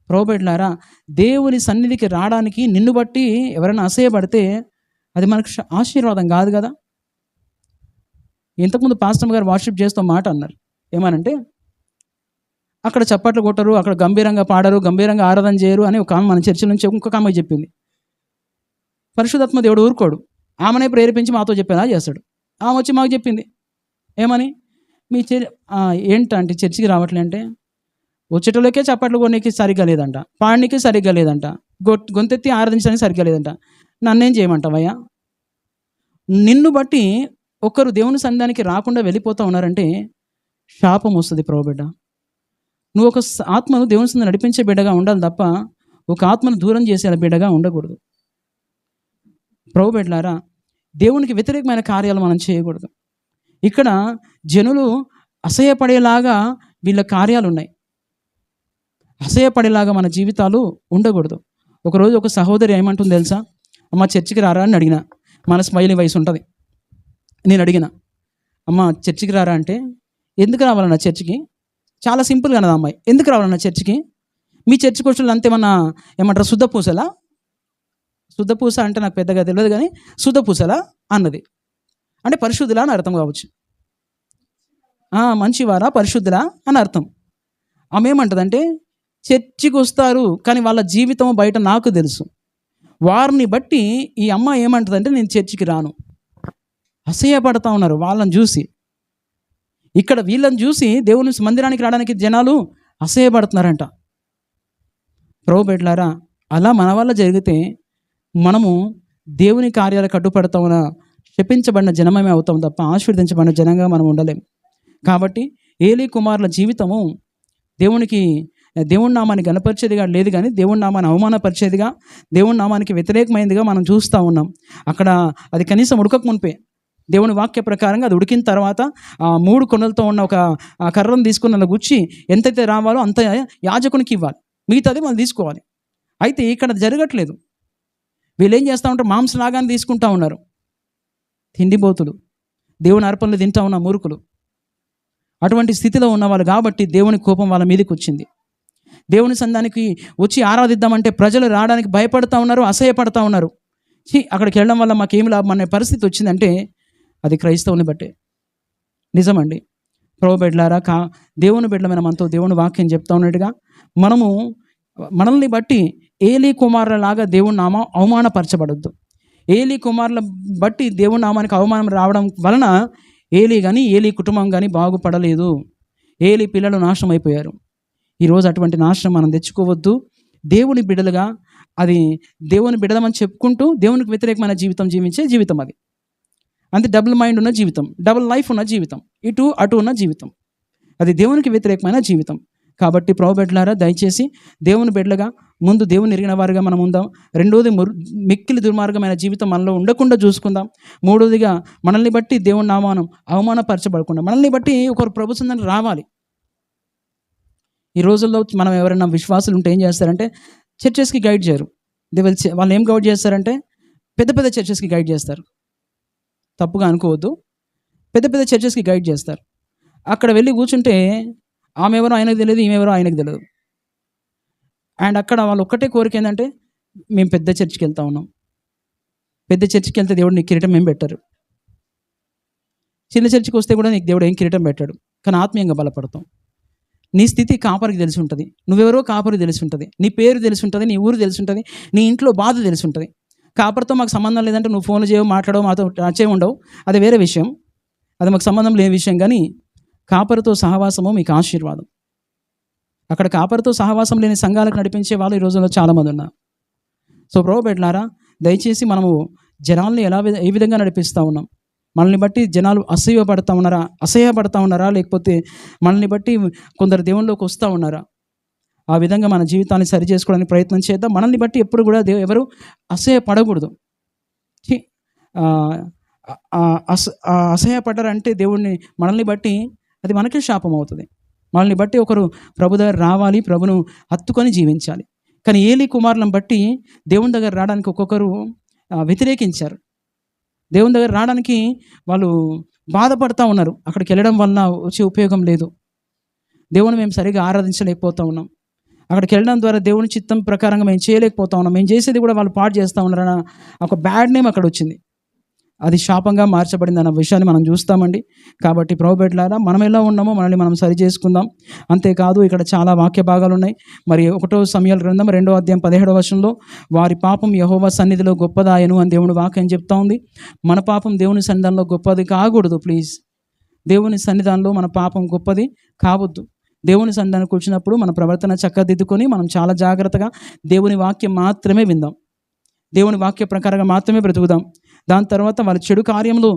ప్రోబిడ్డలారా, దేవుని సన్నిధికి రావడానికి నిన్ను బట్టి ఎవరైనా అసహ్యపడితే అది మనకు ఆశీర్వాదం కాదు కదా. ఇంతకుముందు పాస్టర్ గారు వర్షిప్ చేస్తూ మాట అన్నారు. ఏమనంటే, అక్కడ చప్పట్లు కొట్టరు, అక్కడ గంభీరంగా పాడరు, గంభీరంగా ఆరాధన చేయరు అని ఒక ఆమె మన చర్చ నుంచి ఇంకొక ఆమె చెప్పింది. పరిశుద్ధాత్మ దేవుడు ఊరుకోడు, ఆమెనే ప్రేరేపించి మాతో చెప్పేలా చేస్తాడు. ఆమె వచ్చి మాకు చెప్పింది ఏమని, మీ ఏంటంటే చర్చికి రావట్లే అంటే, వచ్చేటోళ్ళకే చప్పట్లు కొనేకి సరిగ్గా లేదంట, పాడనికి సరిగ్గా లేదంట, గొంతెత్తి ఆరాధించడానికి సరిగ్గా లేదంట. నన్నేం చేయమంటావయ్యా? నిన్ను బట్టి ఒకరు దేవుని సంఘానికి రాకుండా వెళ్ళిపోతూ ఉన్నారంటే శాపం వస్తుంది బిడ్డ. నువ్వు ఒక ఆత్మను దేవుని సంఘం నడిపించే బిడ్డగా ఉండాలి తప్ప ఒక ఆత్మను దూరం చేసే బిడ్డగా ఉండకూడదు. బిడ్డలారా, దేవునికి వ్యతిరేకమైన కార్యాలు మనం చేయకూడదు. ఇక్కడ జనులు అసహ్యపడేలాగా వీళ్ళ కార్యాలు ఉన్నాయి. అసహ్యపడేలాగా మన జీవితాలు ఉండకూడదు. ఒకరోజు ఒక సహోదరి ఏమంటుంది తెలుసా? అమ్మ చర్చికి రారా అని అడిగిన. మన స్మైలీ వయసు ఉంటుంది. నేను అడిగిన, అమ్మ చర్చికి రారా అంటే, ఎందుకు రావాలన్నా చర్చికి? చాలా సింపుల్గా అన్నది అమ్మాయి. ఎందుకు రావాలన్నా చర్చికి? మీ చర్చికి వచ్చి అంతేమన్నా ఏమంటారు శుద్ధపూసలా? శుద్ధపూస అంటే నాకు పెద్దగా తెలియదు కానీ శుద్ధపూసలా అన్నది. అంటే పరిశుద్ధులా అని అర్థం కావచ్చు. మంచివారా పరిశుద్ధులా అని అర్థం. ఆమె ఏమంటదంటే, చర్చికి వస్తారు కానీ వాళ్ళ జీవితం బయట నాకు తెలుసు. వారిని బట్టి ఈ అమ్మ ఏమంటదంటే, నేను చర్చికి రాను. అసహ్యపడతా ఉన్నారు వాళ్ళని చూసి. ఇక్కడ వీళ్ళని చూసి దేవుని మందిరానికి రావడానికి జనాలు అసహ్యపడుతున్నారంట. బిడ్డలారా, అలా మన వల్ల జరిగితే మనము దేవుని కార్యాలు కట్టుపడతామన శపించబడిన జనమే అవుతాం తప్ప ఆశీర్వదించబడిన జనంగా మనం ఉండలేం. కాబట్టి ఏలీ కుమారుల జీవితము దేవుని నామాన్ని గణపరిచేదిగా లేదు కానీ దేవుని నామాన్ని అవమానపరిచేదిగా, దేవుని నామానికి వ్యతిరేకమైనదిగా మనం చూస్తూ ఉన్నాం. అక్కడ అది కనీసం ఉడకక మునిపే దేవుని వాక్య ప్రకారంగా అది ఉడికిన తర్వాత ఆ 3 కొనలతో ఉన్న ఒక కర్రను తీసుకుని అలా గుచ్చి ఎంతైతే రావాలో అంత యాజకునికి ఇవ్వాలి, మిగతాది మనం తీసుకోవాలి. అయితే ఇక్కడ జరగట్లేదు. వీళ్ళు ఏం చేస్తూ ఉంటారు, మాంసలాగానే తీసుకుంటా ఉన్నారు. తిండిపోతులు, దేవుని అర్పణలు తింటా ఉన్న మూర్ఖులు, అటువంటి స్థితిలో ఉన్నవాళ్ళు కాబట్టి దేవుని కోపం వాళ్ళ మీదకి వచ్చింది. దేవుని సంఘానికి వచ్చి ఆరాధిద్దామంటే ప్రజలు రావడానికి భయపడతా ఉన్నారు, అసహ్యపడతా ఉన్నారు. అక్కడికి వెళ్ళడం వల్ల మాకేం లాభం అనే పరిస్థితి వచ్చిందంటే అది క్రైస్తవుని బట్టే. నిజమండి. బిడ్డలారా, దేవుని బిడ్డలమైన మనతో దేవుని వాక్యం చెప్తా ఉన్నట్టుగా మనల్ని బట్టి ఏలీ కుమారులలాగా దేవుని నామం అవమానపరచబడద్దు. ఏలీ కుమారుల బట్టి దేవుని నామానికి అవమానం రావడం వలన ఏలీ కానీ ఏలీ కుటుంబం కానీ బాగుపడలేదు. ఏలీ పిల్లలు నాశనం అయిపోయారు. ఈరోజు అటువంటి నాశనం మనం తెచ్చుకోవద్దు. దేవుని బిడ్డలుగా అది దేవుని బిడ్డలమని చెప్పుకుంటూ దేవునికి వ్యతిరేకమైన జీవితం జీవించే జీవితం అది. అంతే డబుల్ మైండ్ ఉన్న జీవితం, డబుల్ లైఫ్ ఉన్న జీవితం, ఇటు అటు ఉన్న జీవితం, అది దేవునికి వ్యతిరేకమైన జీవితం. కాబట్టి బిడ్డలారా, దయచేసి దేవుని బిడ్డలుగా ముందు దేవుని ఎరిగిన వారిగా మనం ఉందాం. రెండోది మిక్కిలి దుర్మార్గమైన జీవితం మనలో ఉండకుండా చూసుకుందాం. మూడోదిగా మనల్ని బట్టి దేవుని నామానం అవమానపరచబడకుండా మనల్ని బట్టి ఒకరు ప్రభు సంఘానికి రావాలి. ఈ రోజుల్లో మనం ఎవరైనా విశ్వాసులు ఉంటే ఏం చేస్తారంటే చర్చెస్కి గైడ్ చేయరు. వాళ్ళు ఏం గైడ్ చేస్తారంటే పెద్ద పెద్ద చర్చెస్కి గైడ్ చేస్తారు. తప్పుగా అనుకోవద్దు. పెద్ద పెద్ద చర్చెస్కి గైడ్ చేస్తారు. అక్కడ వెళ్ళి కూర్చుంటే ఆమె ఎవరో ఆయనకు తెలియదు, ఈమె ఎవరో ఆయనకు తెలియదు. అండ్ అక్కడ వాళ్ళు ఒక్కటే కోరిక ఏంటంటే, మేము పెద్ద చర్చికి వెళ్తా ఉన్నాం, పెద్ద చర్చికి వెళ్తే దేవుడు నీకు కిరీటం ఏం పెట్టరు, చిన్న చర్చికి వస్తే కూడా నీకు దేవుడు ఏం కిరీటం పెట్టాడు. కానీ ఆత్మీయంగా బలపడతాం. నీ స్థితి కాపరికి తెలిసి ఉంటుంది, నువ్వెవరో కాపరికి తెలిసి ఉంటుంది, నీ పేరు తెలిసి ఉంటుంది, నీ ఊరు తెలిసి ఉంటుంది, నీ ఇంట్లో బాధ తెలిసి ఉంటుంది. కాపరితో మాకు సంబంధం లేదంటే నువ్వు ఫోన్లు చేయవు, మాట్లాడవు, మాతో నచ్చే ఉండవు, అది వేరే విషయం, అది మాకు సంబంధం లేని విషయం. కానీ కాపరితో సహవాసము మీకు ఆశీర్వాదం. అక్కడ కాపరితో సహవాసం లేని సంఘాలకు నడిపించే వాళ్ళు ఈ రోజుల్లో చాలామంది ఉన్నారు. సో బిడ్డలారా, దయచేసి మనము జనాల్ని ఏ విధంగా నడిపిస్తూ ఉన్నాం? మనల్ని బట్టి జనాలు అసహ్యపడతా ఉన్నారా? లేకపోతే మనల్ని బట్టి కొందరు దేవుళ్ళలోకి వస్తూ ఉన్నారా? ఆ విధంగా మన జీవితాన్ని సరి చేసుకోవడానికి ప్రయత్నం చేద్దాం. మనల్ని బట్టి ఎప్పుడు కూడా ఎవరు అసహ్యపడకూడదు. అసహ్యపడ్డారంటే దేవుడిని మనల్ని బట్టి అది మనకే శాపం అవుతుంది. మనల్ని బట్టి ఒకరు ప్రభు దగ్గర రావాలి, ప్రభును హత్తుకొని జీవించాలి. కానీ ఏలీ కుమారులను బట్టి దేవుని దగ్గర రావడానికి ఒక్కొక్కరు వ్యతిరేకించారు. దేవుని దగ్గర రావడానికి వాళ్ళు బాధపడతా ఉన్నారు. అక్కడికి వెళ్ళడం వల్ల వచ్చే ఉపయోగం లేదు. దేవుని మేము సరిగా ఆరాధించలేకపోతూ ఉన్నాం. అక్కడికి వెళ్ళడం ద్వారా దేవుని చిత్తం ప్రకారంగా మేము చేయలేకపోతా ఉన్నాం. మేము చేసేది కూడా వాళ్ళు పాడు చేస్తూ ఉన్నారన్న ఒక బ్యాడ్ నేమ్ అక్కడ వచ్చింది. అది శాపంగా మార్చబడింది అన్న విషయాన్ని మనం చూస్తామండి. కాబట్టి ప్రభుబిడ్డలారా, మనం ఎలా ఉన్నామో మనల్ని మనం సరి చేసుకుందాం. అంతేకాదు ఇక్కడ చాలా వాక్య భాగాలు ఉన్నాయి. మరి 1 సమూయేలు గ్రంథం 2వ అధ్యాయం 17వ వచనంలో వారి పాపం యెహోవా సన్నిధిలో గొప్పదాయను అని దేవుని వాక్యం చెప్తా ఉంది. మన పాపం దేవుని సన్నిధానంలో గొప్పది కాకూడదు. ప్లీజ్, దేవుని సన్నిధానంలో మన పాపం గొప్పది కావద్దు. దేవుని సన్నిధానానికి వచ్చినప్పుడు మన ప్రవర్తన చక్కదిద్దుకొని మనం చాలా జాగ్రత్తగా దేవుని వాక్యం మాత్రమే విందాం, దేవుని వాక్య ప్రకారంగా మాత్రమే బ్రతుకుదాం. దాని తర్వాత వాళ్ళ చెడు కార్యములు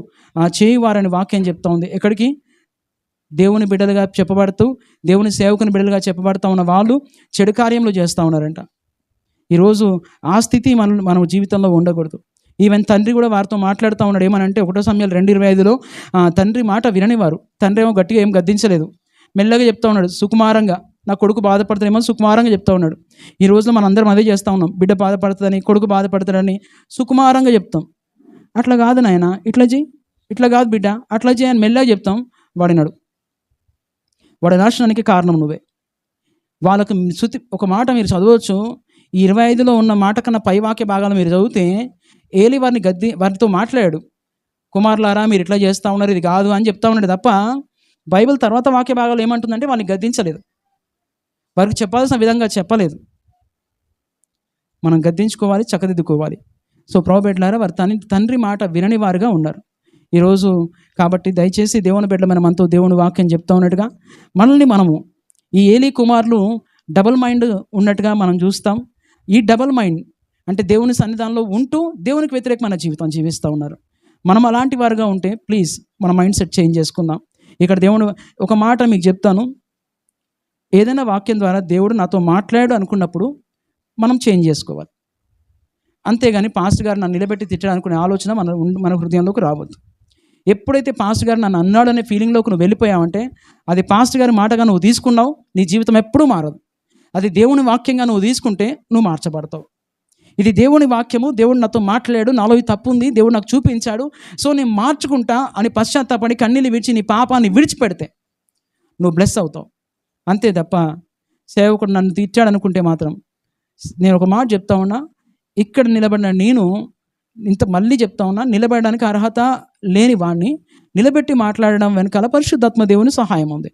చేయువారని వాక్యం చెప్తా ఉంది. ఎక్కడికి? దేవుని బిడ్డలుగా చెప్పబడుతూ, దేవుని సేవకుని బిడ్డలుగా చెప్పబడుతూ ఉన్న వాళ్ళు చెడు కార్యములు చేస్తూ ఉన్నారంట. ఈరోజు ఆ స్థితి మన జీవితంలో ఉండకూడదు. ఈవెన్ తండ్రి కూడా వారితో మాట్లాడుతూ ఉన్నాడు. ఏమనంటే 1 సమూయేలు 2:25లో తండ్రి మాట విననివారు. తండ్రి ఏమో గట్టిగా ఏం గద్దించలేదు, మెల్లగా చెప్తా ఉన్నాడు. సుకుమారంగా, నా కొడుకు బాధపడతాడేమో సుకుమారంగా చెప్తా ఉన్నాడు. ఈ రోజులో మనం అందరం అదే చేస్తూ ఉన్నాం. బిడ్డ బాధపడుతుందని, కొడుకు బాధపడతాడని సుకుమారంగా చెప్తాం. అట్లా కాదు నాయన, ఇట్లా చేయి, ఇట్లా కాదు బిడ్డ, అట్లా చేయి అని మెల్లగా చెప్తాం. వాడినాడు, వాడి నాశనానికి కారణం నువ్వే. వాళ్ళకు ఒక మాట మీరు చదవచ్చు. ఈ 25లో ఉన్న మాట కన్నా పై వాక్య భాగాలు మీరు చదివితే ఏలి వారితో మాట్లాడాడు. కుమారులారా, మీరు ఇట్లా చేస్తూ ఉన్నారు, ఇది కాదు అని చెప్తా ఉన్నాడు తప్ప బైబిల్ తర్వాత వాక్య భాగాలు ఏమంటుందంటే వాళ్ళని గద్దించలేదు, వారికి చెప్పాల్సిన విధంగా చెప్పలేదు. మనం గద్దించుకోవాలి, చక్కదిద్దుకోవాలి. సో ప్రభుబిడ్డలారా, వారి తండ్రి మాట వినని వారుగా ఉన్నారు ఈరోజు. కాబట్టి దయచేసి దేవుని బిడ్డలమైన మనతో దేవుని వాక్యం చెప్తా ఉన్నట్టుగా మనల్ని మనము ఈ ఏలీ కుమారులు డబుల్ మైండ్ ఉన్నట్టుగా మనం చూస్తాం. ఈ డబుల్ మైండ్ అంటే దేవుని సన్నిధానంలో ఉంటూ దేవునికి వ్యతిరేకమైన జీవితం జీవిస్తూ ఉన్నారు. మనం అలాంటి వారుగా ఉంటే ప్లీజ్ మన మైండ్ సెట్ చేంజ్ చేసుకుందాం. ఇక్కడ దేవుడు ఒక మాట మీకు చెప్తాను. ఏదైనా వాక్యం ద్వారా దేవుడు నాతో మాట్లాడు అనుకున్నప్పుడు మనం చేంజ్ చేసుకోవాలి. అంతేగాని పాస్టర్ గారు నన్ను నిలబెట్టి తిట్టడానుకునే ఆలోచన మన హృదయంలోకి రావద్దు. ఎప్పుడైతే పాస్టర్ గారు నన్ను అన్నాడు అనే ఫీలింగ్లోకి నువ్వు వెళ్ళిపోయావంటే అది పాస్టర్ గారి మాటగా నువ్వు తీసుకున్నావు, నీ జీవితం ఎప్పుడూ మారదు. అది దేవుని వాక్యంగా నువ్వు తీసుకుంటే నువ్వు మార్చబడతావు. ఇది దేవుని వాక్యము, దేవుడు నాతో మాట్లాడాడు, నాలో ఈ తప్పు ఉంది, దేవుడు నాకు చూపించాడు, సో నేను మార్చుకుంటా అని పశ్చాత్తాపడి కన్నీళ్ళు విడిచి నీ పాపాన్ని విడిచిపెడితే నువ్వు బ్లెస్ అవుతావు. అంతే తప్ప సేవకుడు నన్ను తిట్టాడు అనుకుంటే మాత్రం, నేను ఒక మాట చెప్తా ఉన్నా, ఇక్కడ నిలబడిన నేను మళ్ళీ చెప్తా ఉన్నా, నిలబడడానికి అర్హత లేని వాడిని నిలబెట్టి మాట్లాడడం వెనకాల పరిశుద్ధాత్మ దేవుని సహాయం ఉంది.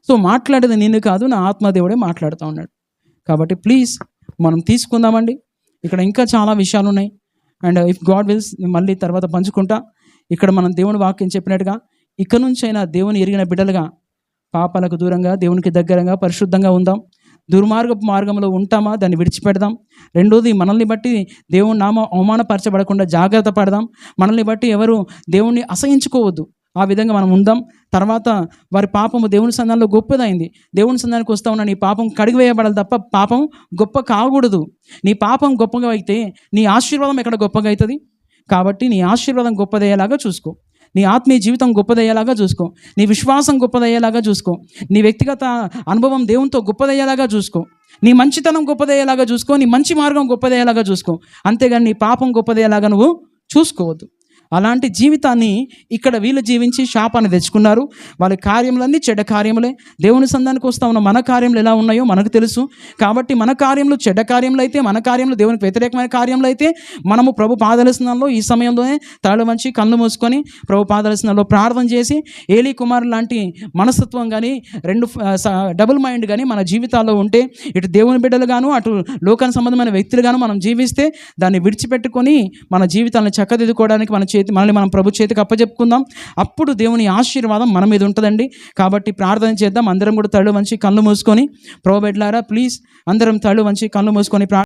సో మాట్లాడేది నేను కాదు, నా ఆత్మదేవుడే మాట్లాడుతూ ఉన్నాడు. కాబట్టి ప్లీజ్ మనం తీసుకుందామండి. ఇక్కడ ఇంకా చాలా విషయాలు ఉన్నాయి. అండ్ ఇఫ్ గాడ్ విల్స్ మళ్ళీ తర్వాత పంచుకుంటా. ఇక్కడ మనం దేవుని వాక్యం చెప్పినట్టుగా ఇక నుంచైనా దేవుని ఎరిగిన బిడ్డలుగా పాపాలకు దూరంగా దేవునికి దగ్గరగా పరిశుద్ధంగా ఉందాం. దుర్మార్గపు మార్గంలో ఉంటామా దాన్ని విడిచిపెడదాం. రెండోది, మనల్ని బట్టి దేవుని నామం అవమానపరచబడకుండా జాగ్రత్త పడదాం. మనల్ని బట్టి ఎవరు దేవుణ్ణి అసహించుకోవద్దు, ఆ విధంగా మనం ఉందాం. తర్వాత వారి పాపము దేవుని సన్నిధానంలో గొప్పదైంది. దేవుని సన్నిధానానికి వస్తా ఉన్న నీ పాపం కడిగివేయబడాలి తప్ప పాపం గొప్ప కాకూడదు. నీ పాపం గొప్పగా అయితే నీ ఆశీర్వాదం ఎక్కడ గొప్పగా అవుతుంది? కాబట్టి నీ ఆశీర్వాదం గొప్పదయ్యేలాగా చూసుకో, నీ ఆత్మీయ జీవితం గొప్పదయ్యేలాగా చూసుకో, నీ విశ్వాసం గొప్పదయ్యేలాగా చూసుకో, నీ వ్యక్తిగత అనుభవం దేవునితో గొప్పదయ్యేలాగా చూసుకో, నీ మంచితనం గొప్పదయ్యేలాగా చూసుకో, నీ మంచి మార్గం గొప్పదయ్యేలాగా చూసుకో. అంతేగాని నీ పాపం గొప్పదయ్యేలాగా నువ్వు చూసుకోవద్దు. అలాంటి జీవితాన్ని ఇక్కడ వీళ్ళు జీవించి శాపాన్ని తెచ్చుకున్నారు. వాళ్ళ కార్యములన్నీ చెడ్డ కార్యములే. దేవుని సంధానికి వస్తా ఉన్న మన కార్యములు ఎలా ఉన్నాయో మనకు తెలుసు. కాబట్టి మన కార్యములు చెడ్డ కార్యములు అయితే, మన కార్యములు దేవునికి వ్యతిరేకమైన కార్యములు అయితే, మనము ప్రభు పాదలసనంలో ఈ సమయంలోనే తలలు వంచి కళ్ళు మూసుకొని ప్రభు పాదలసనంలో ప్రార్థన చేసి ఏలీ కుమార్ లాంటి మనస్తత్వం కానీ డబుల్ మైండ్ కానీ మన జీవితాల్లో ఉంటే, ఇటు దేవుని బిడ్డలుగాను అటు లోకానికి సంబంధమైన వ్యక్తులుగాను మనం జీవిస్తే దాన్ని విడిచిపెట్టుకొని మన జీవితాలను చక్కదిద్దుకోవడానికి మనల్ని మనం ప్రభు చేతికి అప్పచెప్పుకుందాం. అప్పుడు దేవుని ఆశీర్వాదం మన మీద ఉంటుందండి. కాబట్టి ప్రార్థన చేద్దాం. అందరం కూడా తళ్ళు వంచి కళ్ళు మూసుకొని, ప్రభు బిడ్డలారా ప్లీజ్ అందరం తళ్ళు వంచి కళ్ళు మూసుకొని